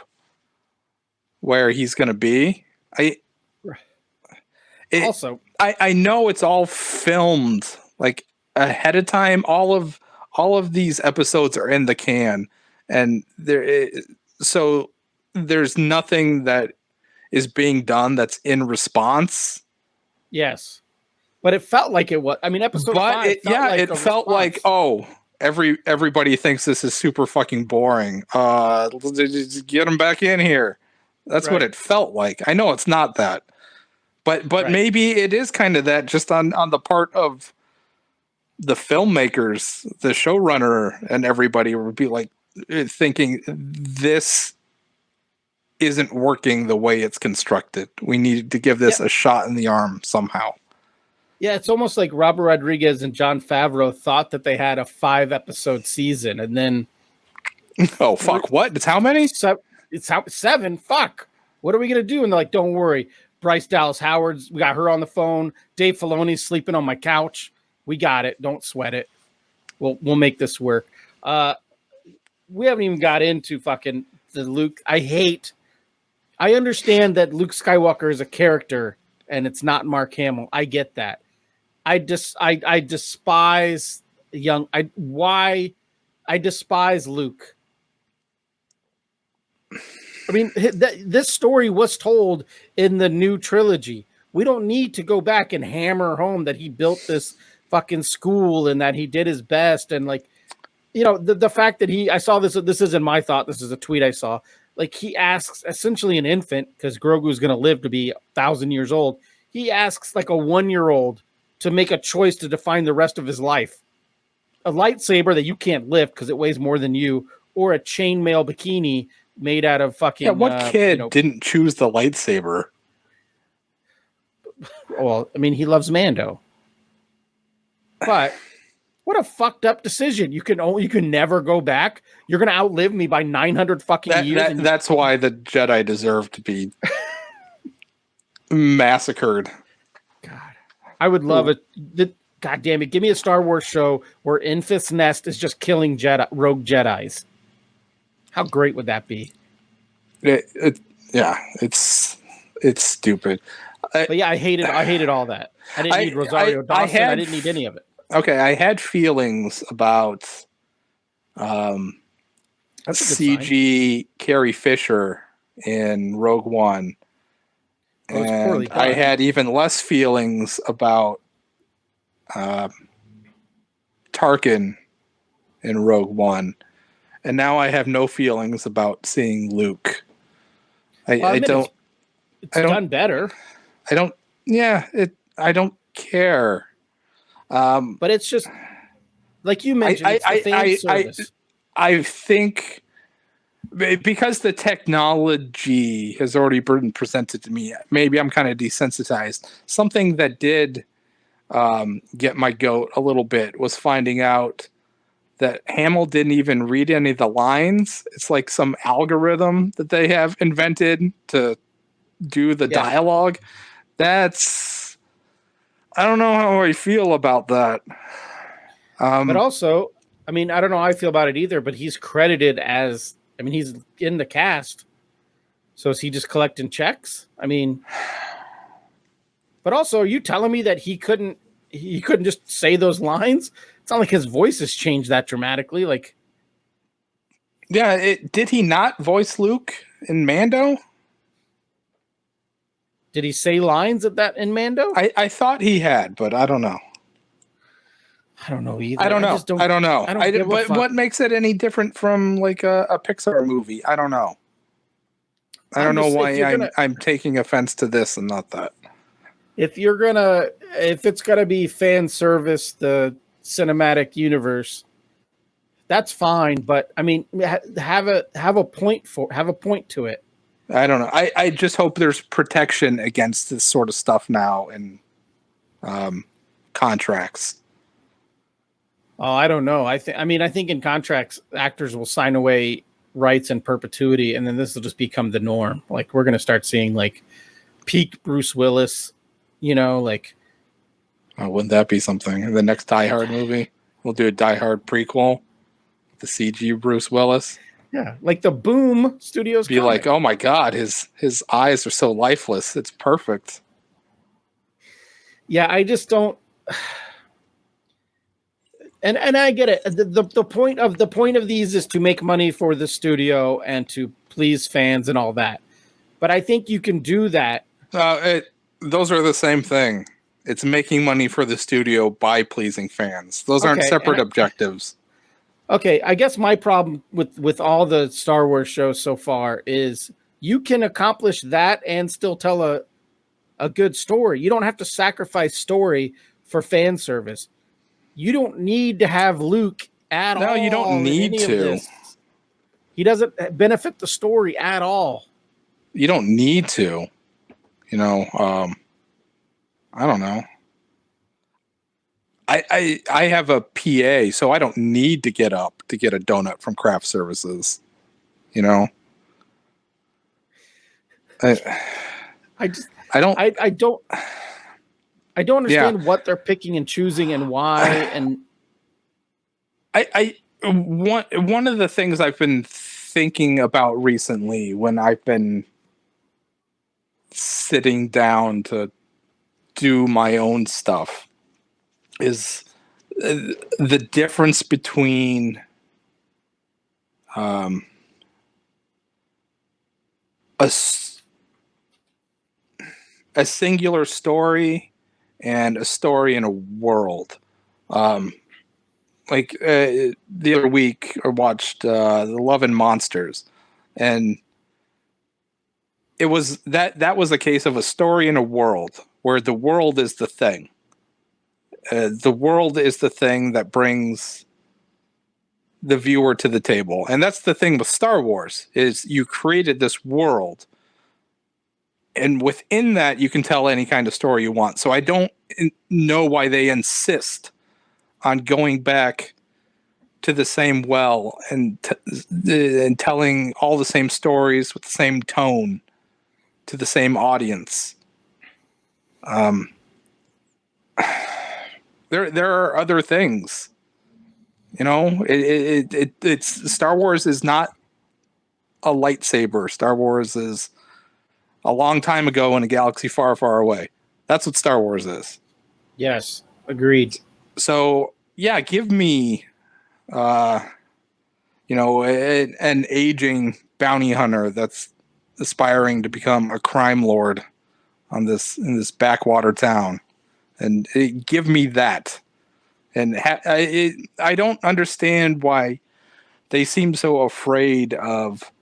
where he's going to be. I know it's all filmed like ahead of time. All of these episodes are in the can, and so there's nothing that is being done that's in response.
Yes, but it felt like it was. I mean, episode 5.
It felt like everybody thinks this is super fucking boring. Just get them back in here. That's what it felt like. I know it's not that, but maybe it is kind of that, just on the part of the filmmakers, the showrunner, and everybody would be like thinking this isn't working the way it's constructed. We need to give this a shot in the arm somehow.
Yeah, it's almost like Robert Rodriguez and Jon Favreau thought that they had a 5-episode season, and then
oh fuck, what? It's how many?
It's 7. Fuck. What are we gonna do? And they're like, "Don't worry, Bryce Dallas Howard's. We got her on the phone. Dave Filoni's sleeping on my couch. We got it. Don't sweat it. We'll make this work." We haven't even got into fucking the Luke. I understand that Luke Skywalker is a character and it's not Mark Hamill. I get that. I despise I despise Luke. I mean, this story was told in the new trilogy. We don't need to go back and hammer home that he built this fucking school and that he did his best. And like, you know, the fact that I saw this isn't my thought. This is a tweet I saw. Like he asks essentially an infant, because Grogu is going to live to be 1,000 years old. He asks like a 1-year-old to make a choice to define the rest of his life. A lightsaber that you can't lift because it weighs more than you, or a chainmail bikini made out of fucking...
Yeah, what kid didn't choose the lightsaber?
Well, I mean, he loves Mando. But what a fucked up decision. You can never go back. You're going to outlive me by 900 fucking years.
That's why the Jedi deserve to be massacred.
God, I would love it. God damn it. Give me a Star Wars show where Enfys Nest is just killing rogue Jedis. How great would that be?
It's stupid.
But yeah, I hated all that. I didn't need Rosario Dawson. I didn't need any of it.
Okay, I had feelings about CG Carrie Fisher in Rogue One. And I had even less feelings about Tarkin in Rogue One. And now I have no feelings about seeing Luke. I don't
done better.
I don't care.
But it's just like you mentioned,
I think because the technology has already been presented to me, maybe I'm kind of desensitized. Something that did get my goat a little bit was finding out that Hamill didn't even read any of the lines. It's like some algorithm that they have invented to do the dialogue. I don't know how I feel about that.
But also, I mean, I don't know how I feel about it either, but he's credited as, I mean, he's in the cast. So is he just collecting checks? I mean, but also, are you telling me that he couldn't he couldn't just say those lines. It's not like his voice has changed that dramatically. Like,
Yeah, did he not voice Luke in Mando?
did he say lines of that in Mando?
I thought he had, but I don't know.
I don't know either.
I don't know. I don't know.
I don't give a fuck.
What makes it any different from like a Pixar movie? I don't know. I don't know why I'm taking offense to this and not that.
If it's gonna be fan service, the cinematic universe, that's fine. But I mean, have a point to it.
I don't know. I just hope there's protection against this sort of stuff now in contracts.
Oh, I don't know. I think in contracts, actors will sign away rights in perpetuity, and then this will just become the norm. Like, we're gonna start seeing like peak Bruce Willis. Like,
Oh, wouldn't that be something? The next Die Hard movie, we'll do a Die Hard prequel, the CG Bruce Willis.
yeah, like the Boom Studios.
Be like, oh my god, his eyes are so lifeless. It's perfect.
Yeah, I just don't. And I get it. The point of these is to make money for the studio and to please fans and all that. But I think you can do that.
Those are the same thing. It's making money for the studio by pleasing fans. Those aren't separate objectives.
Okay, I guess my problem with all the Star Wars shows so far is you can accomplish that and still tell a good story. You don't have to sacrifice story for fan service. You don't need to have Luke at all.
No, you don't need to.
He doesn't benefit the story at all.
You don't need to. I don't know. I have a PA, so I don't need to get up to get a donut from craft services. I don't
understand what they're picking and choosing and why. And
one of the things I've been thinking about recently when I've been sitting down to do my own stuff is the difference between a singular story and a story in a world. The other week I watched The Love and Monsters, and it was that was a case of a story in a world where the world is the thing. The world is the thing that brings the viewer to the table. And that's the thing with Star Wars, is you created this world, and within that you can tell any kind of story you want. So I don't know why they insist on going back to the same well and telling all the same stories with the same tone to the same audience. There are other things, it's Star Wars is not a lightsaber. Star Wars is a long time ago in a galaxy far, far away. That's what Star Wars is.
Yes, agreed.
So yeah, give me, an aging bounty hunter that's aspiring to become a crime lord in this backwater town, and give me that. And I don't understand why they seem so afraid of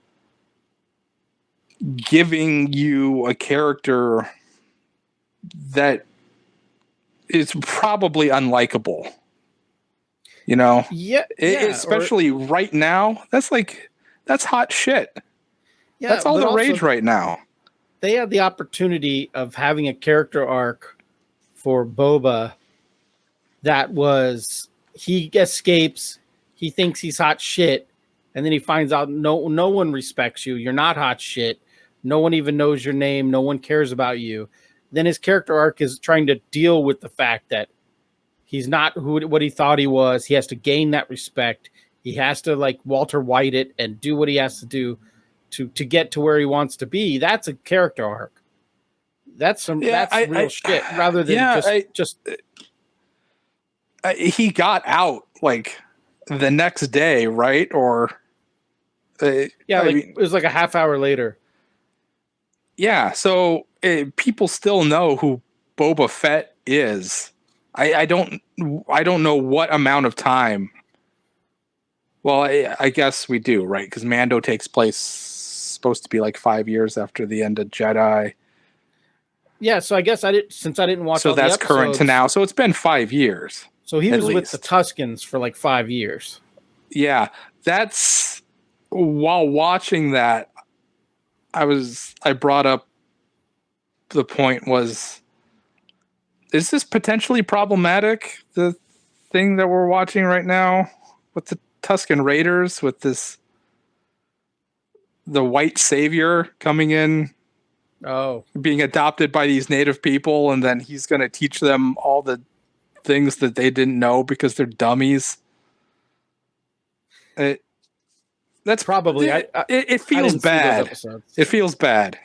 giving you a character that is probably unlikable. Especially right now. That's hot shit. Yeah, that's all the rage right now.
They had the opportunity of having a character arc for Boba that was, he escapes, he thinks he's hot shit, and then he finds out no one respects you. You're not hot shit. No one even knows your name. No one cares about you. Then his character arc is trying to deal with the fact that he's not what he thought he was. He has to gain that respect. He has to like Walter White it and do what he has to do to get to where he wants to be. That's a character arc. That's real shit rather than just
he got out like the next day, right? Or
Yeah, it was like a half hour later.
Yeah, so people still know who Boba Fett is. I don't know what amount of time. Well, I guess we do, right? Because Mando takes place supposed to be like 5 years after the end of Jedi.
Yeah, so I guess since I didn't watch
So
all the
that's
episodes,
current to now. So it's been 5 years.
So he was with the
least.
Tuscans for like 5 years.
Yeah, that's while watching that. I brought up the point was, is this potentially problematic? The thing that we're watching right now with the Tuscan Raiders, with the white savior coming in, being adopted by these native people, and then he's going to teach them all the things that they didn't know because they're dummies. That's
probably
it feels bad. It feels bad.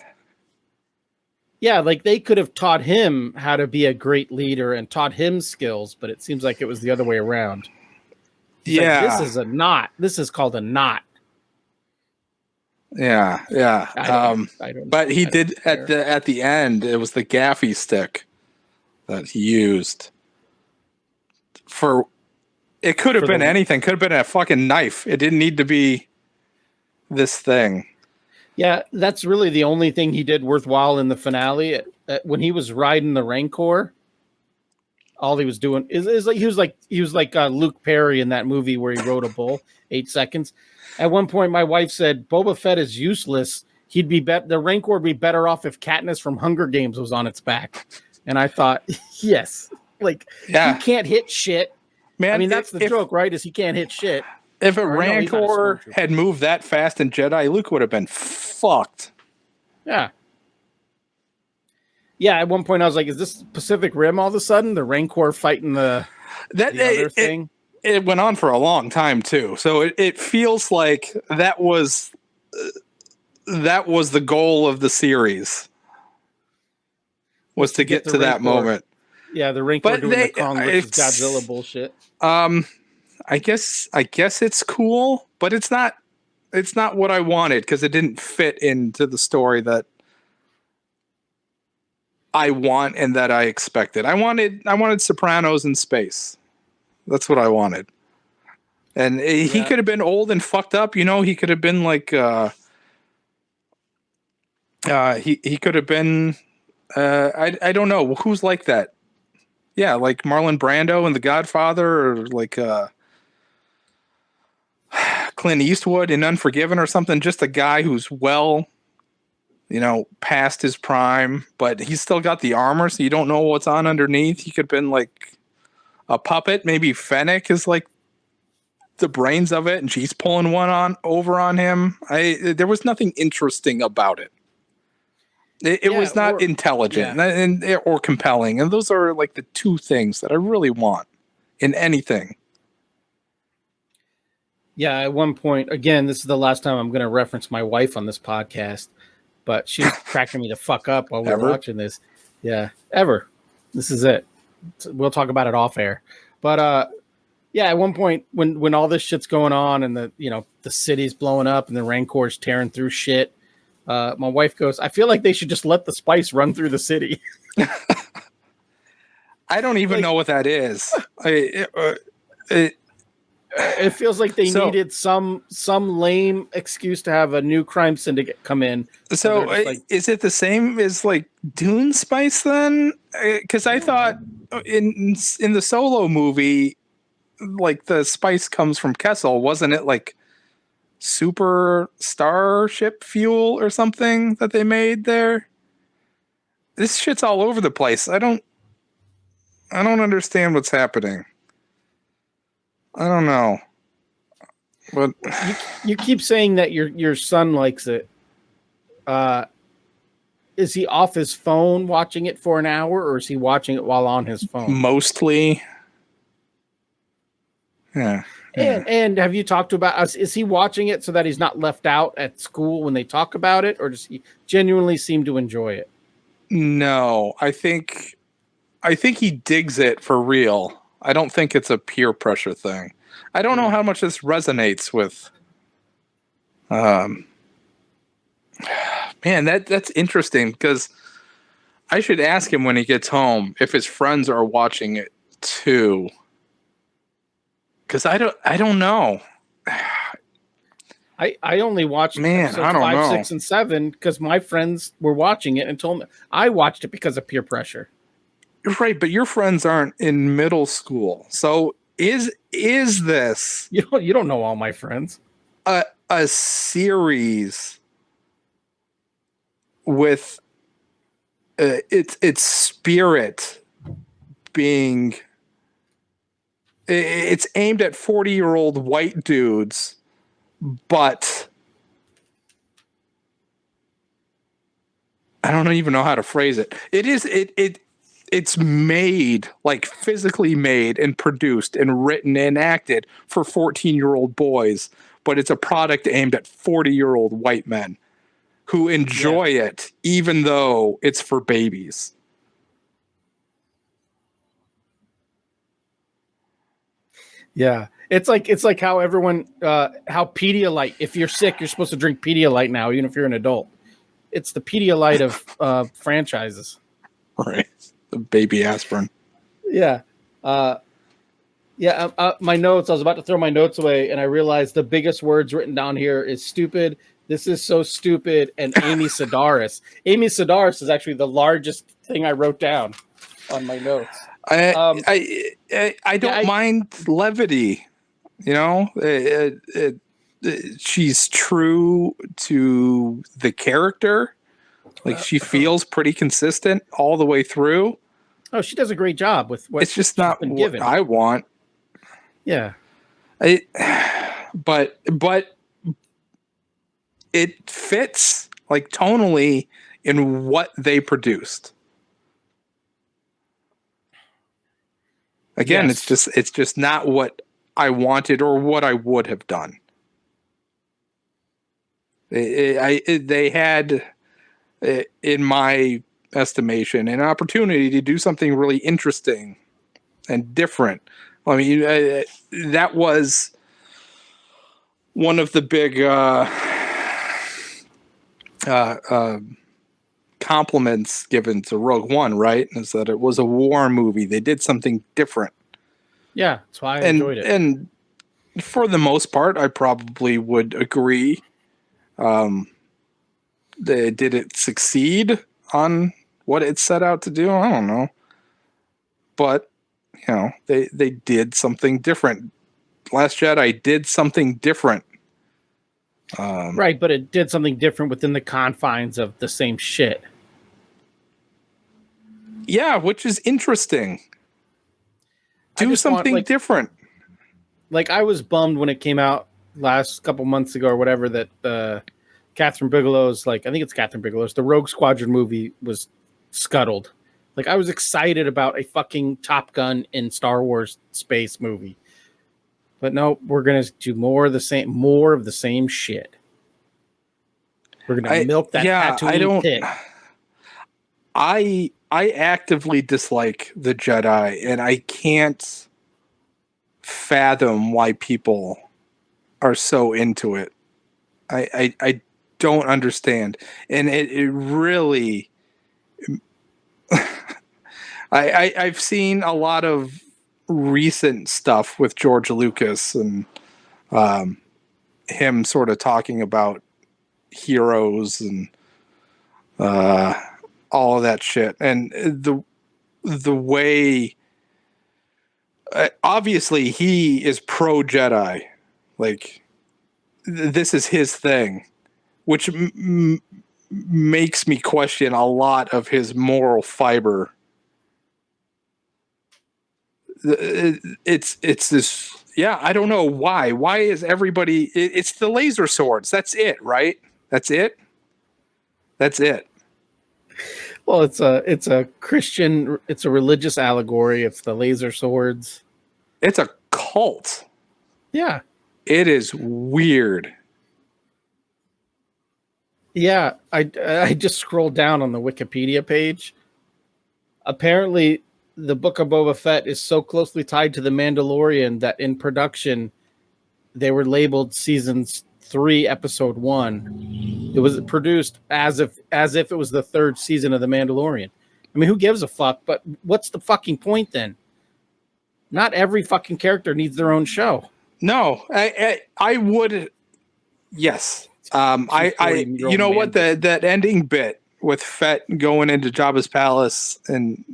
Yeah, like they could have taught him how to be a great leader and taught him skills, but it seems like it was the other way around. He's like, this is a knot. This is called a knot.
Yeah. But he did at the end. It was the gaffy stick that he used for. It could have been anything. Could have been a fucking knife. It didn't need to be this thing.
Yeah, that's really the only thing he did worthwhile in the finale. When he was riding the Rancor, all he was doing is like he was like Luke Perry in that movie where he rode a bull 8 seconds. At one point, my wife said Boba Fett is useless. He'd be the Rancor would be better off if Katniss from Hunger Games was on its back. And I thought, yes, like he can't hit shit. Man, I mean that's the joke, right? Is he can't hit shit.
If a Rancor had moved that fast in Jedi, Luke would have been fucked.
Yeah. Yeah, at one point I was like, is this Pacific Rim all of a sudden? The Rancor fighting the other thing?
It went on for a long time, too. So it feels like that was the goal of the series. Was to get to that moment.
Yeah, the Rancor doing the Kong versus Godzilla bullshit.
I guess it's cool, but it's not what I wanted because it didn't fit into the story that I want and that I expected. I wanted Sopranos in space. That's what I wanted. And he could have been old and fucked up, he could have been like he could have been I don't know who's like that. Yeah, like Marlon Brando in The Godfather, or like Clint Eastwood in Unforgiven or something. Just a guy who's past his prime, but he's still got the armor, so you don't know what's on underneath. He could have been like a puppet. Maybe Fennec is like the brains of it, and she's pulling one over on him. There was nothing interesting about it. It was not intelligent or compelling, and those are like the two things that I really want in anything.
Yeah, at one point, again, this is the last time I'm going to reference my wife on this podcast, but she's cracking me the fuck up while we're watching this. Yeah, ever. This is it. We'll talk about it off air. But yeah, at one point when all this shit's going on and the city's blowing up and the Rancor's tearing through shit, my wife goes, I feel like they should just let the spice run through the city.
I don't even know what that is.
It feels like they needed some lame excuse to have a new crime syndicate come in.
So is it the same as like Dune spice then? Because I thought in the Solo movie, like the spice comes from Kessel. Wasn't it like super starship fuel or something that they made there? This shit's all over the place. I don't understand what's happening. I don't know. But
you keep saying that your son likes it. Is he off his phone watching it for an hour, or is he watching it while on his phone?
Mostly. Yeah.
And have you talked about us? Is he watching it so that he's not left out at school when they talk about it, or does he genuinely seem to enjoy it?
No, I think he digs it for real. I don't think it's a peer pressure thing. I don't know how much this resonates with. Man, that's interesting because I should ask him when he gets home if his friends are watching it too. Because I don't know.
I only watched
Man, I
episodes
don't
5,
know.
6, and 7 because my friends were watching it and told me. I watched it because of peer pressure.
You're right, but your friends aren't in middle school. So is this
You don't know all my friends.
a series with its spirit being it's aimed at 40-year-old white dudes, but I don't even know how to phrase it. It's made, like physically made and produced and written and acted for 14-year-old boys, but it's a product aimed at 40-year-old white men who enjoy it even though it's for babies.
Yeah. It's like how everyone how Pedialyte, if you're sick, you're supposed to drink Pedialyte now, even if you're an adult. It's the Pedialyte of franchises.
Right. The baby aspirin.
Yeah. My notes, I was about to throw my notes away and I realized the biggest words written down here is stupid. This is so stupid. And Amy Sedaris. Amy Sedaris is actually the largest thing I wrote down on my notes.
I don't mind levity. You know, she's true to the character. Like she feels pretty consistent all the way through.
Oh, she does a great job with what
it's just not
been
what
given.
I want.
Yeah.
But it fits like tonally in what they produced. Again,
Yes.
it's just not what I wanted or what I would have done. They had, in my estimation, an opportunity to do something really interesting and different. I mean, that was one of the big compliments given to Rogue One, right? Is that it was a war movie. They did something different.
Yeah, that's why I enjoyed it.
And for the most part, I probably would agree. Did it succeed on what it set out to do? I don't know. But, you know, they did something different. Last Jedi did something different.
Right, but it did something different within the confines of the same shit.
Yeah, which is interesting. Do something different.
Like, I was bummed when it came out last couple months ago or whatever that Catherine Bigelow's, like, I think it's Catherine Bigelow's, the Rogue Squadron movie was scuttled. Like, I was excited about a fucking Top Gun in Star Wars space movie. But no, we're going to do more of the same shit. We're going to milk that Tatooine pig.
I actively dislike the Jedi, and I can't fathom why people are so into it. I don't understand, and it really. I've seen a lot of recent stuff with George Lucas and him sort of talking about heroes and all of that shit, and the way obviously he is pro Jedi, like this is his thing, which makes me question a lot of his moral fiber. It's this, yeah, I don't know why is everybody, it's the laser swords, that's it, right? That's it.
Well, it's a Christian, it's a religious allegory. It's the laser swords.
It's a cult.
Yeah.
It is weird.
Yeah, I just scrolled down on the Wikipedia page. Apparently, the Book of Boba Fett is so closely tied to the Mandalorian that in production they were labeled seasons 3, episode 1. It was produced as if it was the 3rd season of the Mandalorian. I mean, who gives a fuck? But what's the fucking point then? Not every fucking character needs their own show.
No, I would. Yes. You know what? That ending bit with Fett going into Jabba's palace and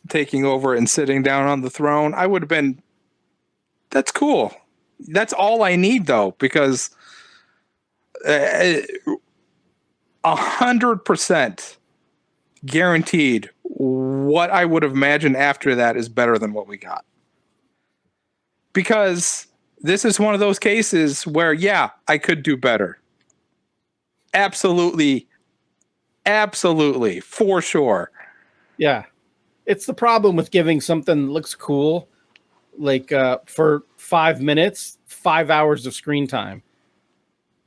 taking over and sitting down on the throne, I would have been. That's cool. That's all I need, though, because 100% guaranteed what I would have imagined after that is better than what we got. Because this is one of those cases where, yeah, I could do better. Absolutely, for sure.
Yeah. It's the problem with giving something that looks cool, like for 5 minutes, 5 hours of screen time.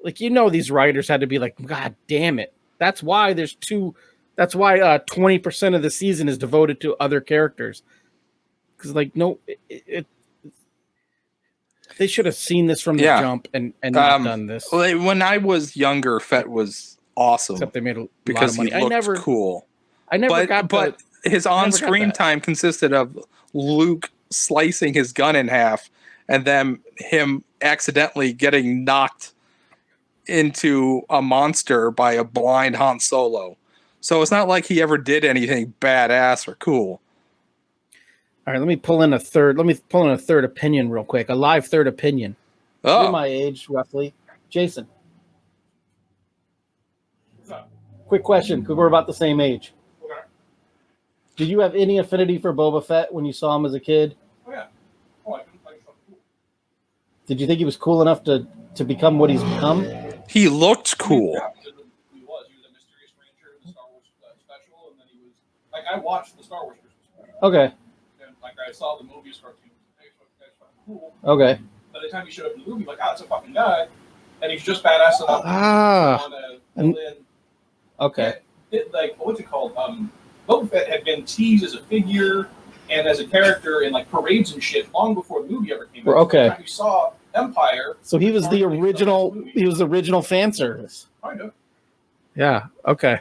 Like, these writers had to be like, God damn it. That's why 20% of the season is devoted to other characters. Because, like, no, they should have seen this from the jump and not done this.
When I was younger, Fett was awesome.
Except they made a lot
because
of money.
he looked cool.
But
his on-screen time consisted of Luke slicing his gun in half and then him accidentally getting knocked into a monster by a blind Han Solo. So it's not like he ever did anything badass or cool.
All right, let me pull in a third opinion real quick. A live third opinion.
Oh.
You're my age, roughly. Jason. Quick question, because we're about the same age.
Okay.
Did you have any affinity for Boba Fett when you saw him as a kid?
Oh, yeah. Oh, I couldn't like something cool.
Did you think he was cool enough to become what he's become?
He looked cool.
Yeah, he was. He was a mysterious ranger in the Star Wars special, and then he was like, I watched the Star Wars Christmas special.
Okay.
And like I saw the movies cartoons. Hey, that's fucking cool.
Okay.
By the time he showed up in the movie, like, it's a fucking guy, and he's just badass enough to fill in.
Okay.
Like, what's it called? Boba Fett had been teased as a figure and as a character in like parades and shit long before the movie ever came out.
Okay.
So you saw Empire.
So he was the original. He was the original fan service.
Kind of.
Yeah. Okay.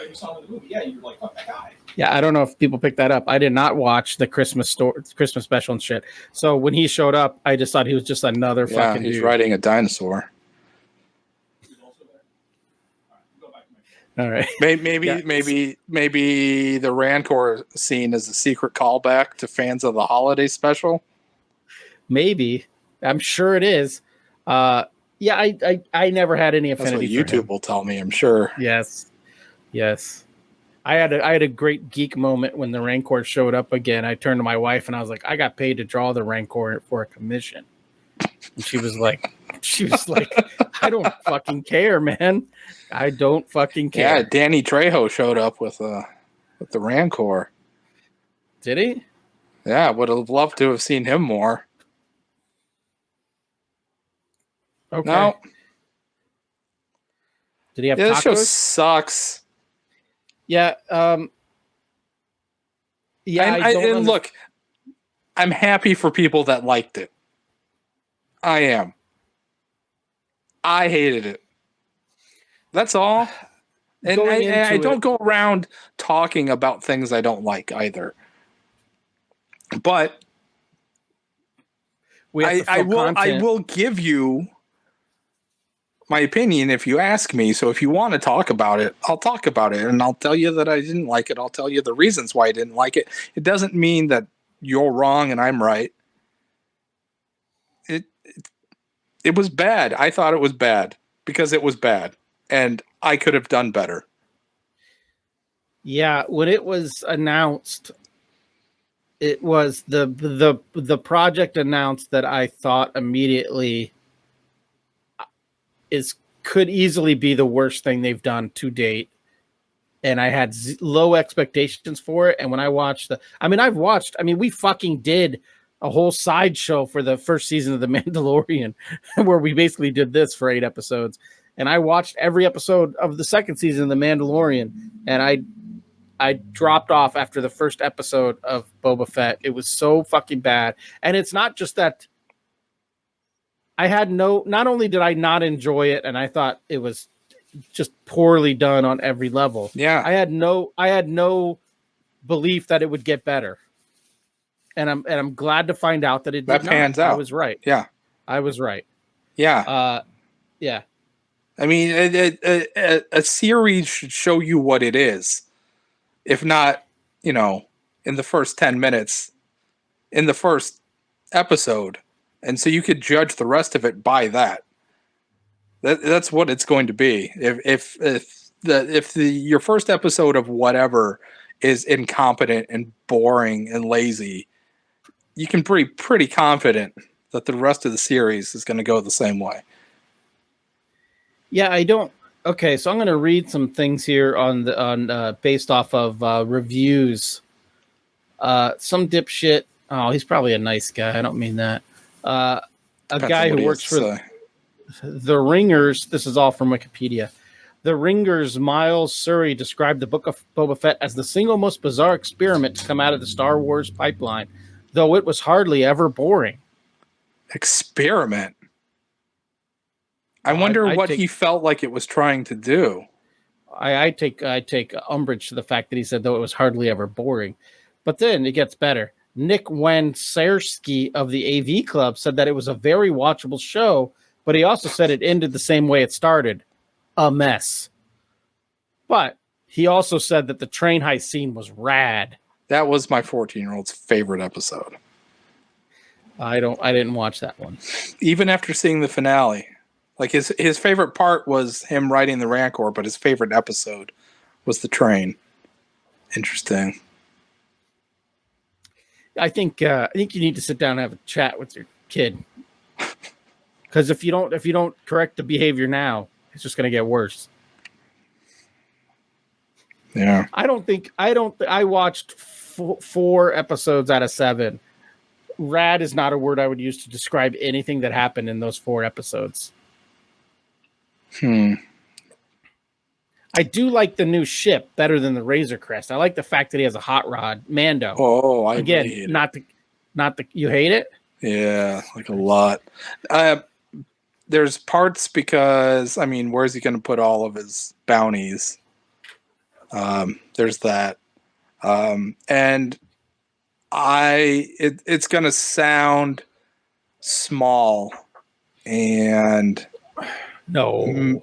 You saw him in the movie. Yeah, you were like, fuck that guy.
Yeah, I don't know if people picked that up. I did not watch the Christmas special and shit. So when he showed up, I just thought he was just another fucking
he's
dude.
riding a dinosaur.
All right.
Maybe the Rancor scene is a secret callback to fans of the holiday special.
Maybe. I'm sure it is. I never had any affinity.
That's what YouTube will tell me, I'm sure.
Yes. I had a great geek moment when the Rancor showed up again. I turned to my wife and I was like, I got paid to draw the Rancor for a commission. And she was like, I don't fucking care, man. I don't fucking care.
Yeah, Danny Trejo showed up with the Rancor.
Did he?
Yeah, would have loved to have seen him more.
Okay.
No.
Did he have
this show
tacos?
sucks.
Yeah.
And look, I'm happy for people that liked it. I am. I hated it. That's all. And I don't go around talking about things I don't like either. But I will give you my opinion if you ask me. So if you want to talk about it, I'll talk about it. And I'll tell you that I didn't like it. I'll tell you the reasons why I didn't like it. It doesn't mean that you're wrong and I'm right. It was bad. I thought it was bad because it was bad. And I could have done better.
Yeah, when it was announced, it was the project announced that I thought immediately could easily be the worst thing they've done to date. And I had low expectations for it. And when I watched we fucking did a whole sideshow for the first season of The Mandalorian where we basically did this for 8 episodes. And I watched every episode of the second season of The Mandalorian. And I dropped off after the first episode of Boba Fett. It was so fucking bad. And it's not just that not only did I not enjoy it and I thought it was just poorly done on every level.
Yeah.
I had no belief that it would get better. And I'm glad to find out that it did
That pans
not.
out.
I was right.
Yeah.
I was right.
Yeah.
Yeah.
I mean, a series should show you what it is. If not, in the first 10 minutes, in the first episode. And so you could judge the rest of it by that. That's what it's going to be. If your first episode of whatever is incompetent and boring and lazy, you can be pretty confident that the rest of the series is going to go the same way.
Yeah, I don't. Okay, so I'm going to read some things here on based off of reviews. Some dipshit. Oh, he's probably a nice guy. I don't mean that. A guy who works for The Ringers. This is all from Wikipedia. The Ringers, Miles Surrey, described the Book of Boba Fett as the single most bizarre experiment to come out of the Star Wars pipeline, though it was hardly ever boring.
Experiment? I wonder what he felt like it was trying to do.
I take umbrage to the fact that he said, though it was hardly ever boring. But then it gets better. Nick Wanczarski of the AV Club said that it was a very watchable show, but he also said it ended the same way it started. A mess. But he also said that the train heist scene was rad.
That was my 14-year-old's favorite episode.
I didn't watch that one.
Even after seeing the finale. Like his favorite part was him riding the Rancor, but his favorite episode was the train. Interesting.
I think you need to sit down and have a chat with your kid. Because if you don't correct the behavior now, it's just going to get worse.
Yeah.
I watched 4 episodes out of 7. Rad is not a word I would use to describe anything that happened in those 4 episodes. I do like the new ship better than the Razor Crest. I like the fact that he has a hot rod, Mando.
Oh,
again,
hate
not the you hate it?
Yeah, like a lot. There's parts because where's he going to put all of his bounties? There's that, and it's going to sound small and.
No.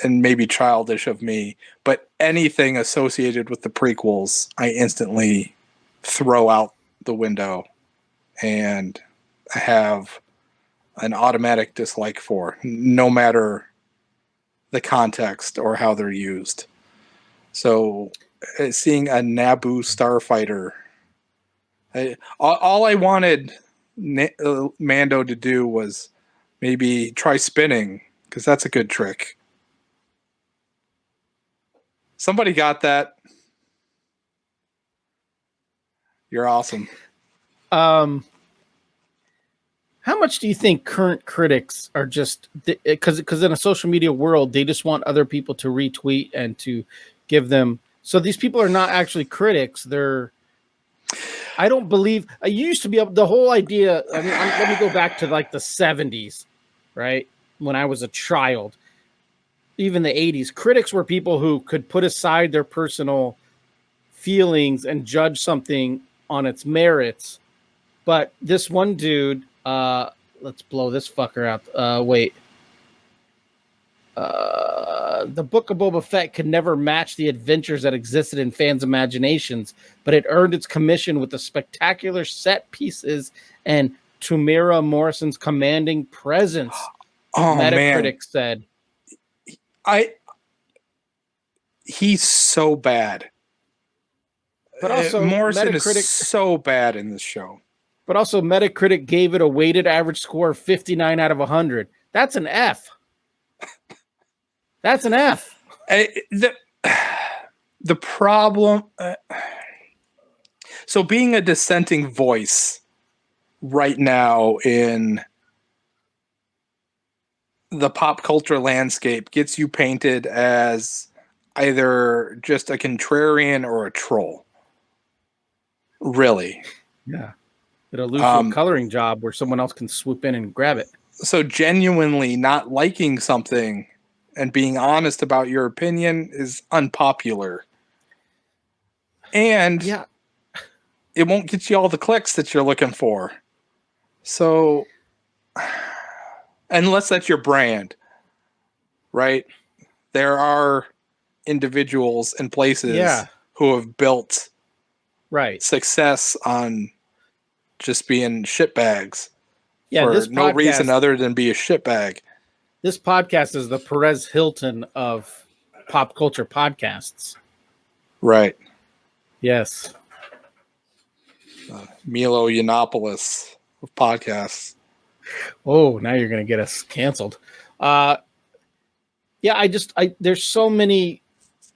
And maybe childish of me, but anything associated with the prequels, I instantly throw out the window and have an automatic dislike for, no matter the context or how they're used. So seeing a Naboo starfighter, all I wanted Mando to do was maybe try spinning, because that's a good trick. Somebody got that. You're awesome.
How much do you think current critics are just because in a social media world they just want other people to retweet and to give them, so these people are not actually critics, they're, I don't believe, I used to be able, the whole idea, let me go back to like the 70s, right? When I was a child, even the 80s, critics were people who could put aside their personal feelings and judge something on its merits. But this one dude, let's blow this fucker out. The Book of Boba Fett could never match the adventures that existed in fans' imaginations, but it earned its commission with the spectacular set pieces and Tamira Morrison's commanding presence. Metacritic said.
He's so bad.
But also
Morrison is so bad in this show.
But also Metacritic gave it a weighted average score of 59 out of 100. That's an F. That's an F.
The problem... so being a dissenting voice right now in the pop culture landscape gets you painted as either just a contrarian or a troll. Really.
Yeah. It'll lose you a coloring job where someone else can swoop in and grab it.
So genuinely not liking something and being honest about your opinion is unpopular. And
Yeah.
it won't get you all the clicks that you're looking for. So unless that's your brand, right? There are individuals and places who have built success on just being shitbags for no reason other than be a shitbag.
This podcast is the Perez Hilton of pop culture podcasts.
Right.
Yes.
Milo Yiannopoulos of podcasts.
Oh, now you're going to get us canceled. There's so many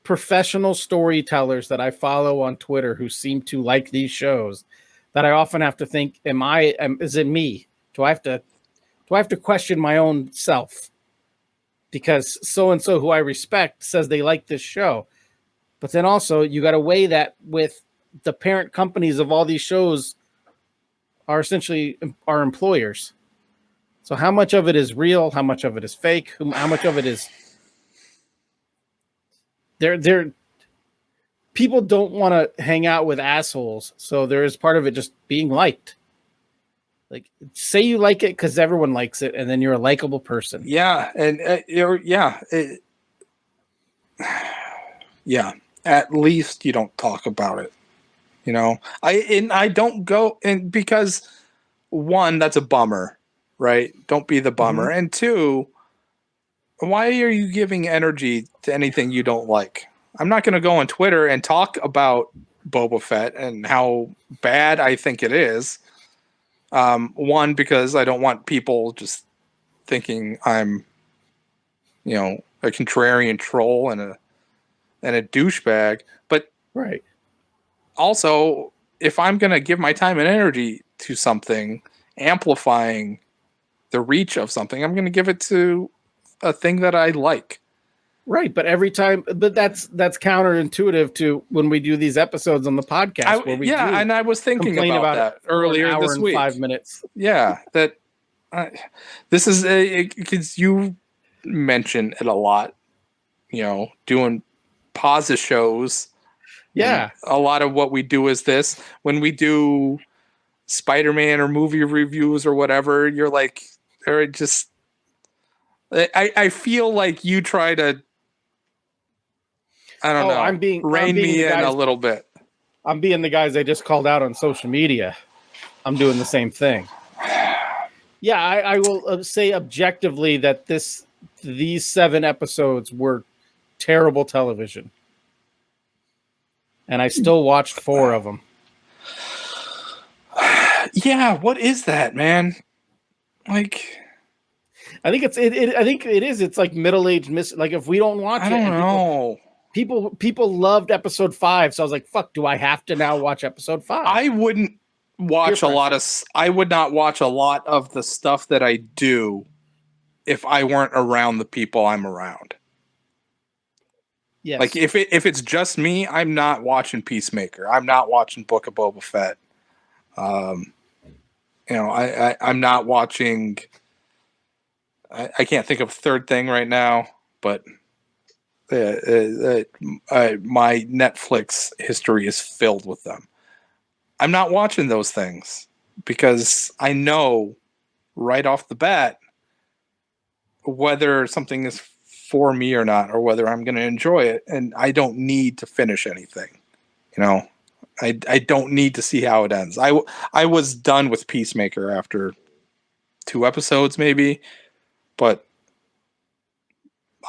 professional storytellers that I follow on Twitter who seem to like these shows that I often have to think, is it me? Do I have to question my own self? Because so-and-so who I respect says they like this show. But then also you got to weigh that with the parent companies of all these shows are essentially our employers. So how much of it is real? How much of it is fake? How much of it is they're people don't want to hang out with assholes. So there is part of it just being liked. Like, say you like it because everyone likes it, and then you're a likable person.
Yeah, and at least you don't talk about it. You know, I don't go, and because one, that's a bummer, right? Don't be the bummer, and two, why are you giving energy to anything you don't like? I'm not going to go on Twitter and talk about Boba Fett and how bad I think it is. One, because I don't want people just thinking I'm, a contrarian troll and a douchebag. But also, if I'm going to give my time and energy to something, amplifying the reach of something, I'm going to give it to a thing that I like.
Right, but every time, that's counterintuitive to when we do these episodes on the podcast.
And I was thinking about that earlier this week.
5 minutes.
Yeah, that this is because you mention it a lot. Doing pause shows.
Yeah,
a lot of what we do is this. When we do Spider-Man or movie reviews or whatever, you're like, or just. I feel like you try to. I don't know. Rein me in a little bit.
I'm being the guys I just called out on social media. I'm doing the same thing. Yeah, I will say objectively that these 7 episodes were terrible television, and I still watched 4 of them.
Yeah, what is that, man? Like.
I think I think it is. It's like middle-aged like if we don't watch it.
I don't know.
People loved episode 5, so I was like, "Fuck! Do I have to now watch episode 5?"
I wouldn't watch I would not watch a lot of the stuff that I do if I weren't around the people I'm around.
Yes.
Like if it's just me, I'm not watching Peacemaker. I'm not watching Book of Boba Fett. I'm not watching. I can't think of a third thing right now, but my Netflix history is filled with them. I'm not watching those things because I know right off the bat whether something is for me or not, or whether I'm going to enjoy it, and I don't need to finish anything. I don't need to see how it ends. I was done with Peacemaker after 2 episodes, maybe. But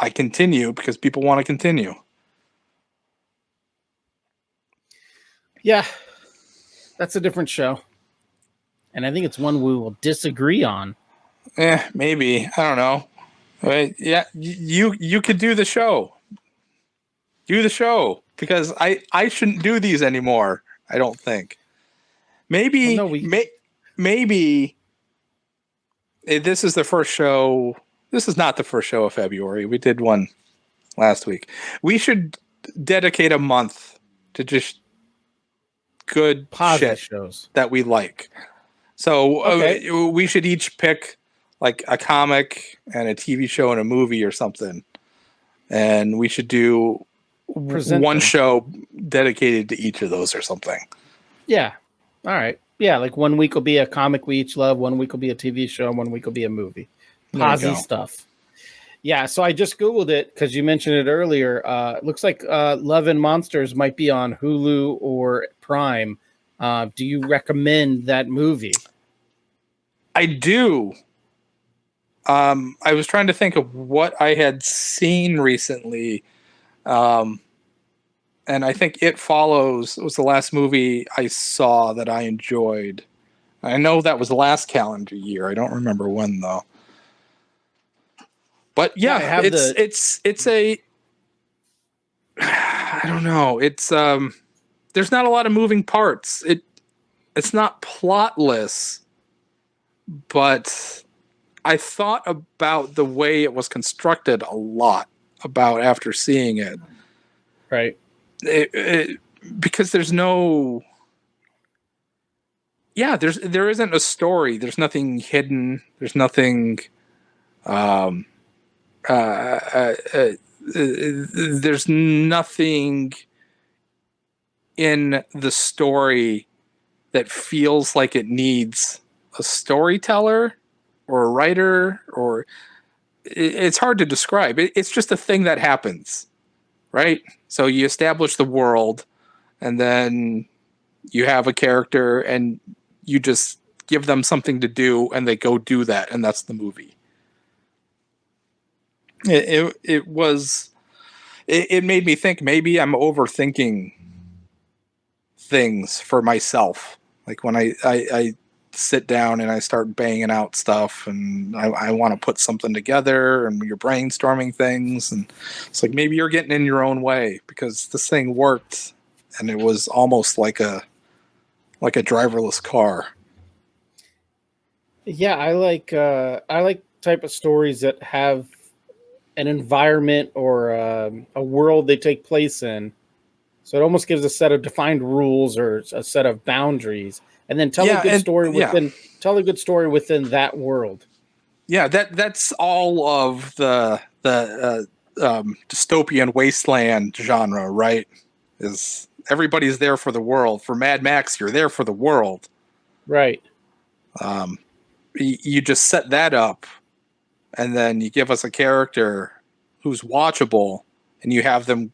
I continue because people want to continue.
Yeah, that's a different show. And I think it's one we will disagree on.
Maybe. I don't know. Yeah, you could do the show. Do the show. Because I shouldn't do these anymore, I don't think. Maybe, maybe this is the first show. This is not the first show of February. We did one last week. We should dedicate a month to just good
Positive
shit
shows
that we like. So
Okay.
we should each pick like a comic and a TV show and a movie or something. And we should do
Present
one
them.
show dedicated to each of those or something.
Yeah. All right. Yeah, like 1 week will be a comic we each love, 1 week will be a TV show, and 1 week will be a movie.
There you
Posy
go.
stuff. Yeah, so I just Googled it because you mentioned it earlier. It looks like Love and Monsters might be on Hulu or Prime. Do you recommend that movie?
I do. I was trying to think of what I had seen recently. And I think It Follows was the last movie I saw that I enjoyed. I know that was last calendar year. I don't remember when though. But yeah,
I have
it's a I don't know. It's there's not a lot of moving parts. It's not plotless, but I thought about the way it was constructed a lot about after seeing it.
Right.
Because there's no there isn't a story. There's nothing hidden. There's nothing there's nothing in the story that feels like it needs a storyteller or a writer, or it's hard to describe. It's just a thing that happens, right? So you establish the world, and then you have a character, and you just give them something to do, and they go do that, and that's the movie. It made me think maybe I'm overthinking things for myself. Like when I sit down and I start banging out stuff, and I want to put something together, and you're brainstorming things, and it's like maybe you're getting in your own way, because this thing worked, and it was almost like a driverless car.
Yeah, I like type of stories that have an environment or a world they take place in. So it almost gives a set of defined rules or a set of boundaries, and then tell a good story within that world.
Yeah, that's all of the dystopian wasteland genre, right? Is everybody's there for the world. For Mad Max, you're there for the world.
Right.
You just set that up, and then you give us a character who's watchable, and you have them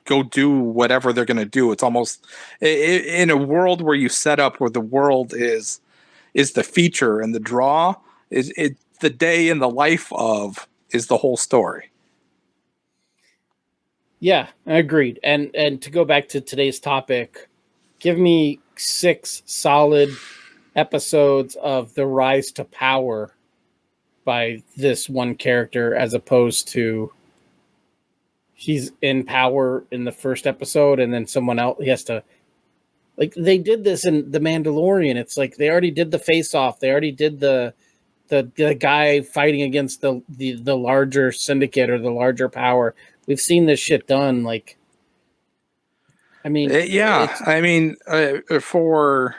go do whatever they're going to do. It's almost in a world where you set up where the world is the feature, and the draw is the day in the life of is the whole story.
Yeah, agreed. And to go back to today's topic, give me 6 solid episodes of the rise to power by this one character, as opposed to he's in power in the first episode and then someone else he has to, like they did this in The Mandalorian. It's like they already did the face off. They already did the guy fighting against the larger syndicate or the larger power. We've seen this shit done. Like, I mean,
for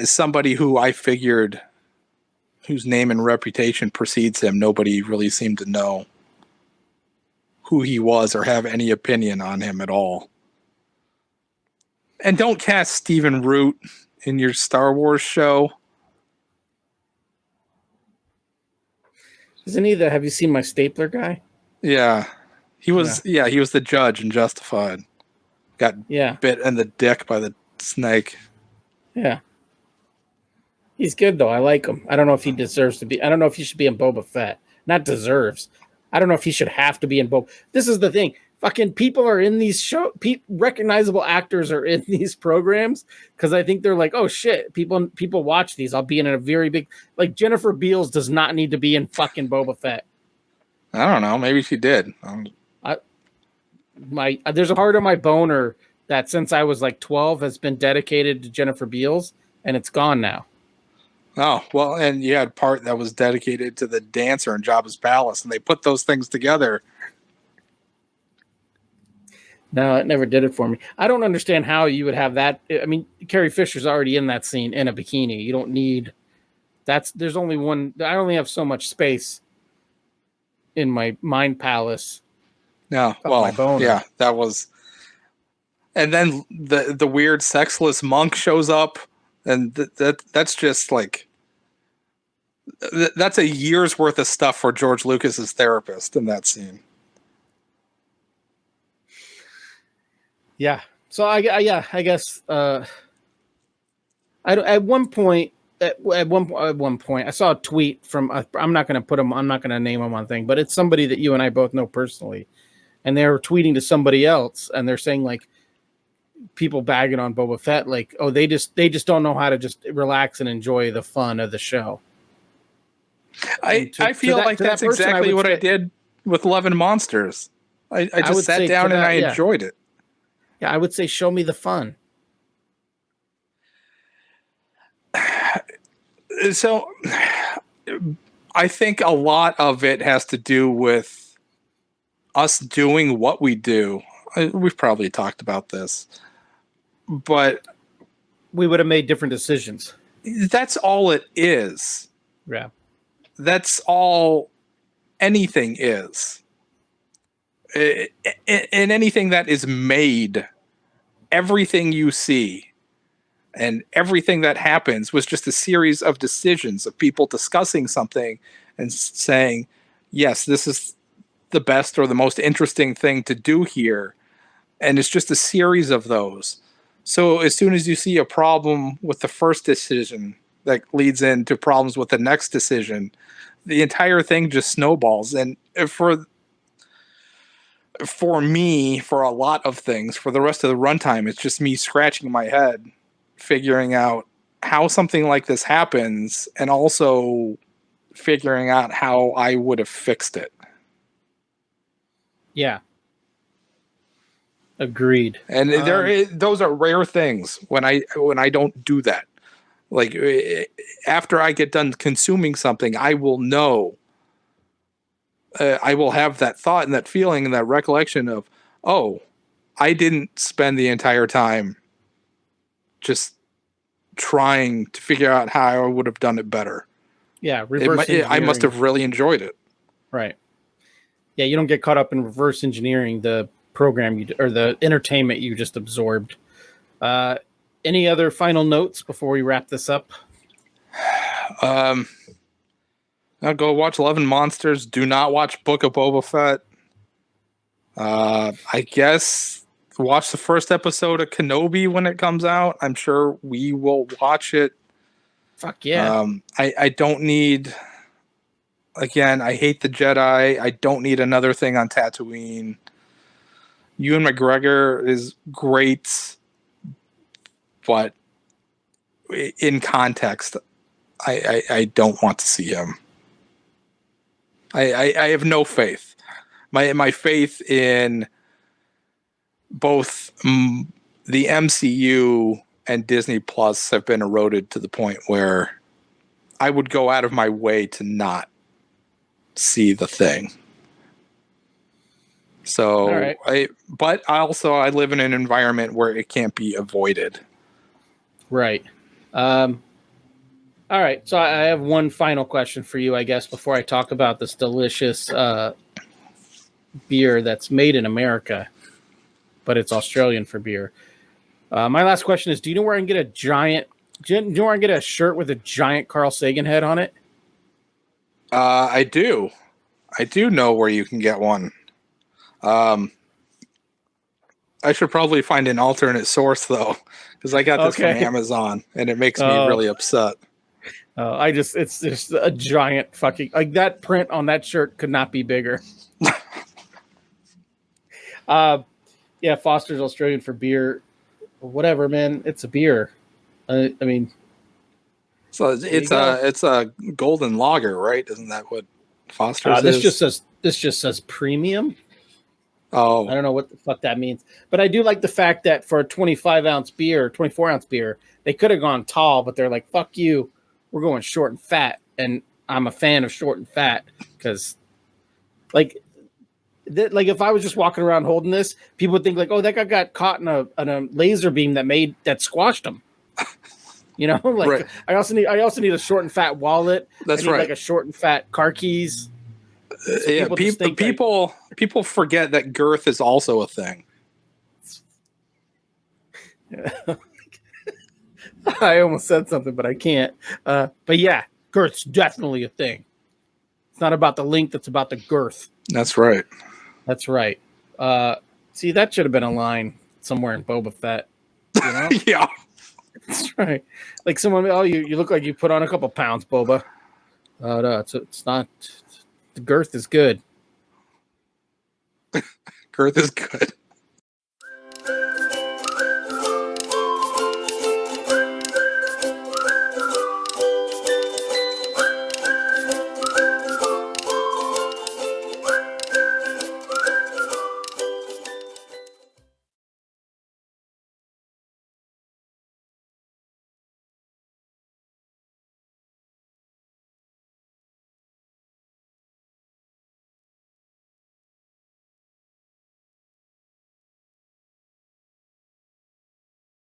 somebody who I figured whose name and reputation precedes him, nobody really seemed to know who he was or have any opinion on him at all. And don't cast Stephen Root in your Star Wars show.
Isn't he the Have you seen my stapler guy?
Yeah. He was he was the judge in Justified. Got bit in the dick by the snake.
Yeah. He's good though. I like him. I don't know if he deserves to be. I don't know if he should be in Boba Fett. Not deserves. I don't know if he should have to be in Boba. This is the thing. Fucking people are in these recognizable actors are in these programs because I think they're like, oh shit, people watch these. I'll be in a very big, like Jennifer Beals does not need to be in fucking Boba Fett.
I don't know. Maybe she did.
There's a part of my boner that since I was like 12 has been dedicated to Jennifer Beals, and it's gone now.
Oh, well, and you had part that was dedicated to the dancer in Jabba's palace, and they put those things together.
No, it never did it for me. I don't understand how you would have that. I mean, Carrie Fisher's already in that scene in a bikini. You don't need there's only one. I only have so much space in my mind palace.
Yeah,
My boner.
yeah, that was. And then the weird sexless monk shows up, and that's just like that's a year's worth of stuff for George Lucas's therapist in that scene.
Yeah. So I guess at one point at one point I saw a tweet from I'm not going to name him on thing, but it's somebody that you and I both know personally, and they're tweeting to somebody else, and they're saying like people bagging on Boba Fett, like, oh, they just don't know how to just relax and enjoy the fun of the show.
I feel like that's exactly what I did with Love and Monsters. I just sat down and I enjoyed it.
Yeah, I would say show me the fun.
So I think a lot of it has to do with us doing what we do. We've probably talked about this, but
we would have made different decisions.
That's all it is.
Yeah.
That's all anything is. In anything that is made, everything you see and everything that happens was just a series of decisions of people discussing something and saying, yes, this is the best or the most interesting thing to do here. And it's just a series of those. So as soon as you see a problem with the first decision that leads into problems with the next decision, the entire thing just snowballs. And for me, for a lot of things, for the rest of the runtime, it's just me scratching my head, figuring out how something like this happens, and also figuring out how I would have fixed it.
Yeah. Agreed.
And those are rare things when I don't do that. Like after I get done consuming something, I will know. I will have that thought and that feeling and that recollection of, oh, I didn't spend the entire time just trying to figure out how I would have done it better.
Yeah,
I must have really enjoyed it.
Right. Yeah, you don't get caught up in reverse engineering the program or the entertainment you just absorbed. Any other final notes before we wrap this up?
I'll go watch Love and Monsters. Do not watch Book of Boba Fett. I guess watch the first episode of Kenobi when it comes out. I'm sure we will watch it.
Fuck yeah.
I don't need... Again, I hate the Jedi. I don't need another thing on Tatooine. Ewan McGregor is great, but in context, I don't want to see him. I have no faith. My faith in both the MCU and Disney Plus have been eroded to the point where I would go out of my way to not see the thing. So, right. But I live in an environment where it can't be avoided.
Right. All right. So I have one final question for you, I guess, before I talk about this delicious beer that's made in America, but it's Australian for beer. My last question is: do you know where I can get a shirt with a giant Carl Sagan head on it?
I do. I do know where you can get one. I should probably find an alternate source though, because I got this from Amazon, and it makes me really upset.
It's just a giant fucking, like, that print on that shirt could not be bigger. Yeah, Foster's Australian for beer, whatever, man. It's a beer. I mean,
so it's a golden lager, right? Isn't that what Foster's is?
This just says premium.
Oh,
I don't know what the fuck that means, but I do like the fact that for a 25-ounce beer, 24-ounce beer, they could have gone tall, but they're like, fuck you. we're going short and fat, and I'm a fan of short and fat because, like if I was just walking around holding this, people would think like, oh, that guy got caught in a laser beam that squashed him. You know, like
Right.
I also need a short and fat wallet.
That's
I need
right.
like a short and fat car keys. So
Yeah,
just think
people forget that girth is also a thing.
I almost said something, but I can't. But yeah, girth's definitely a thing. It's not about the length; it's about the girth.
That's right.
That's right. See, that should have been a line somewhere in Boba Fett. You know?
Yeah.
That's right. Like someone, oh, you look like you put on a couple pounds, Boba. No, it's not. The girth is good.
Girth is good.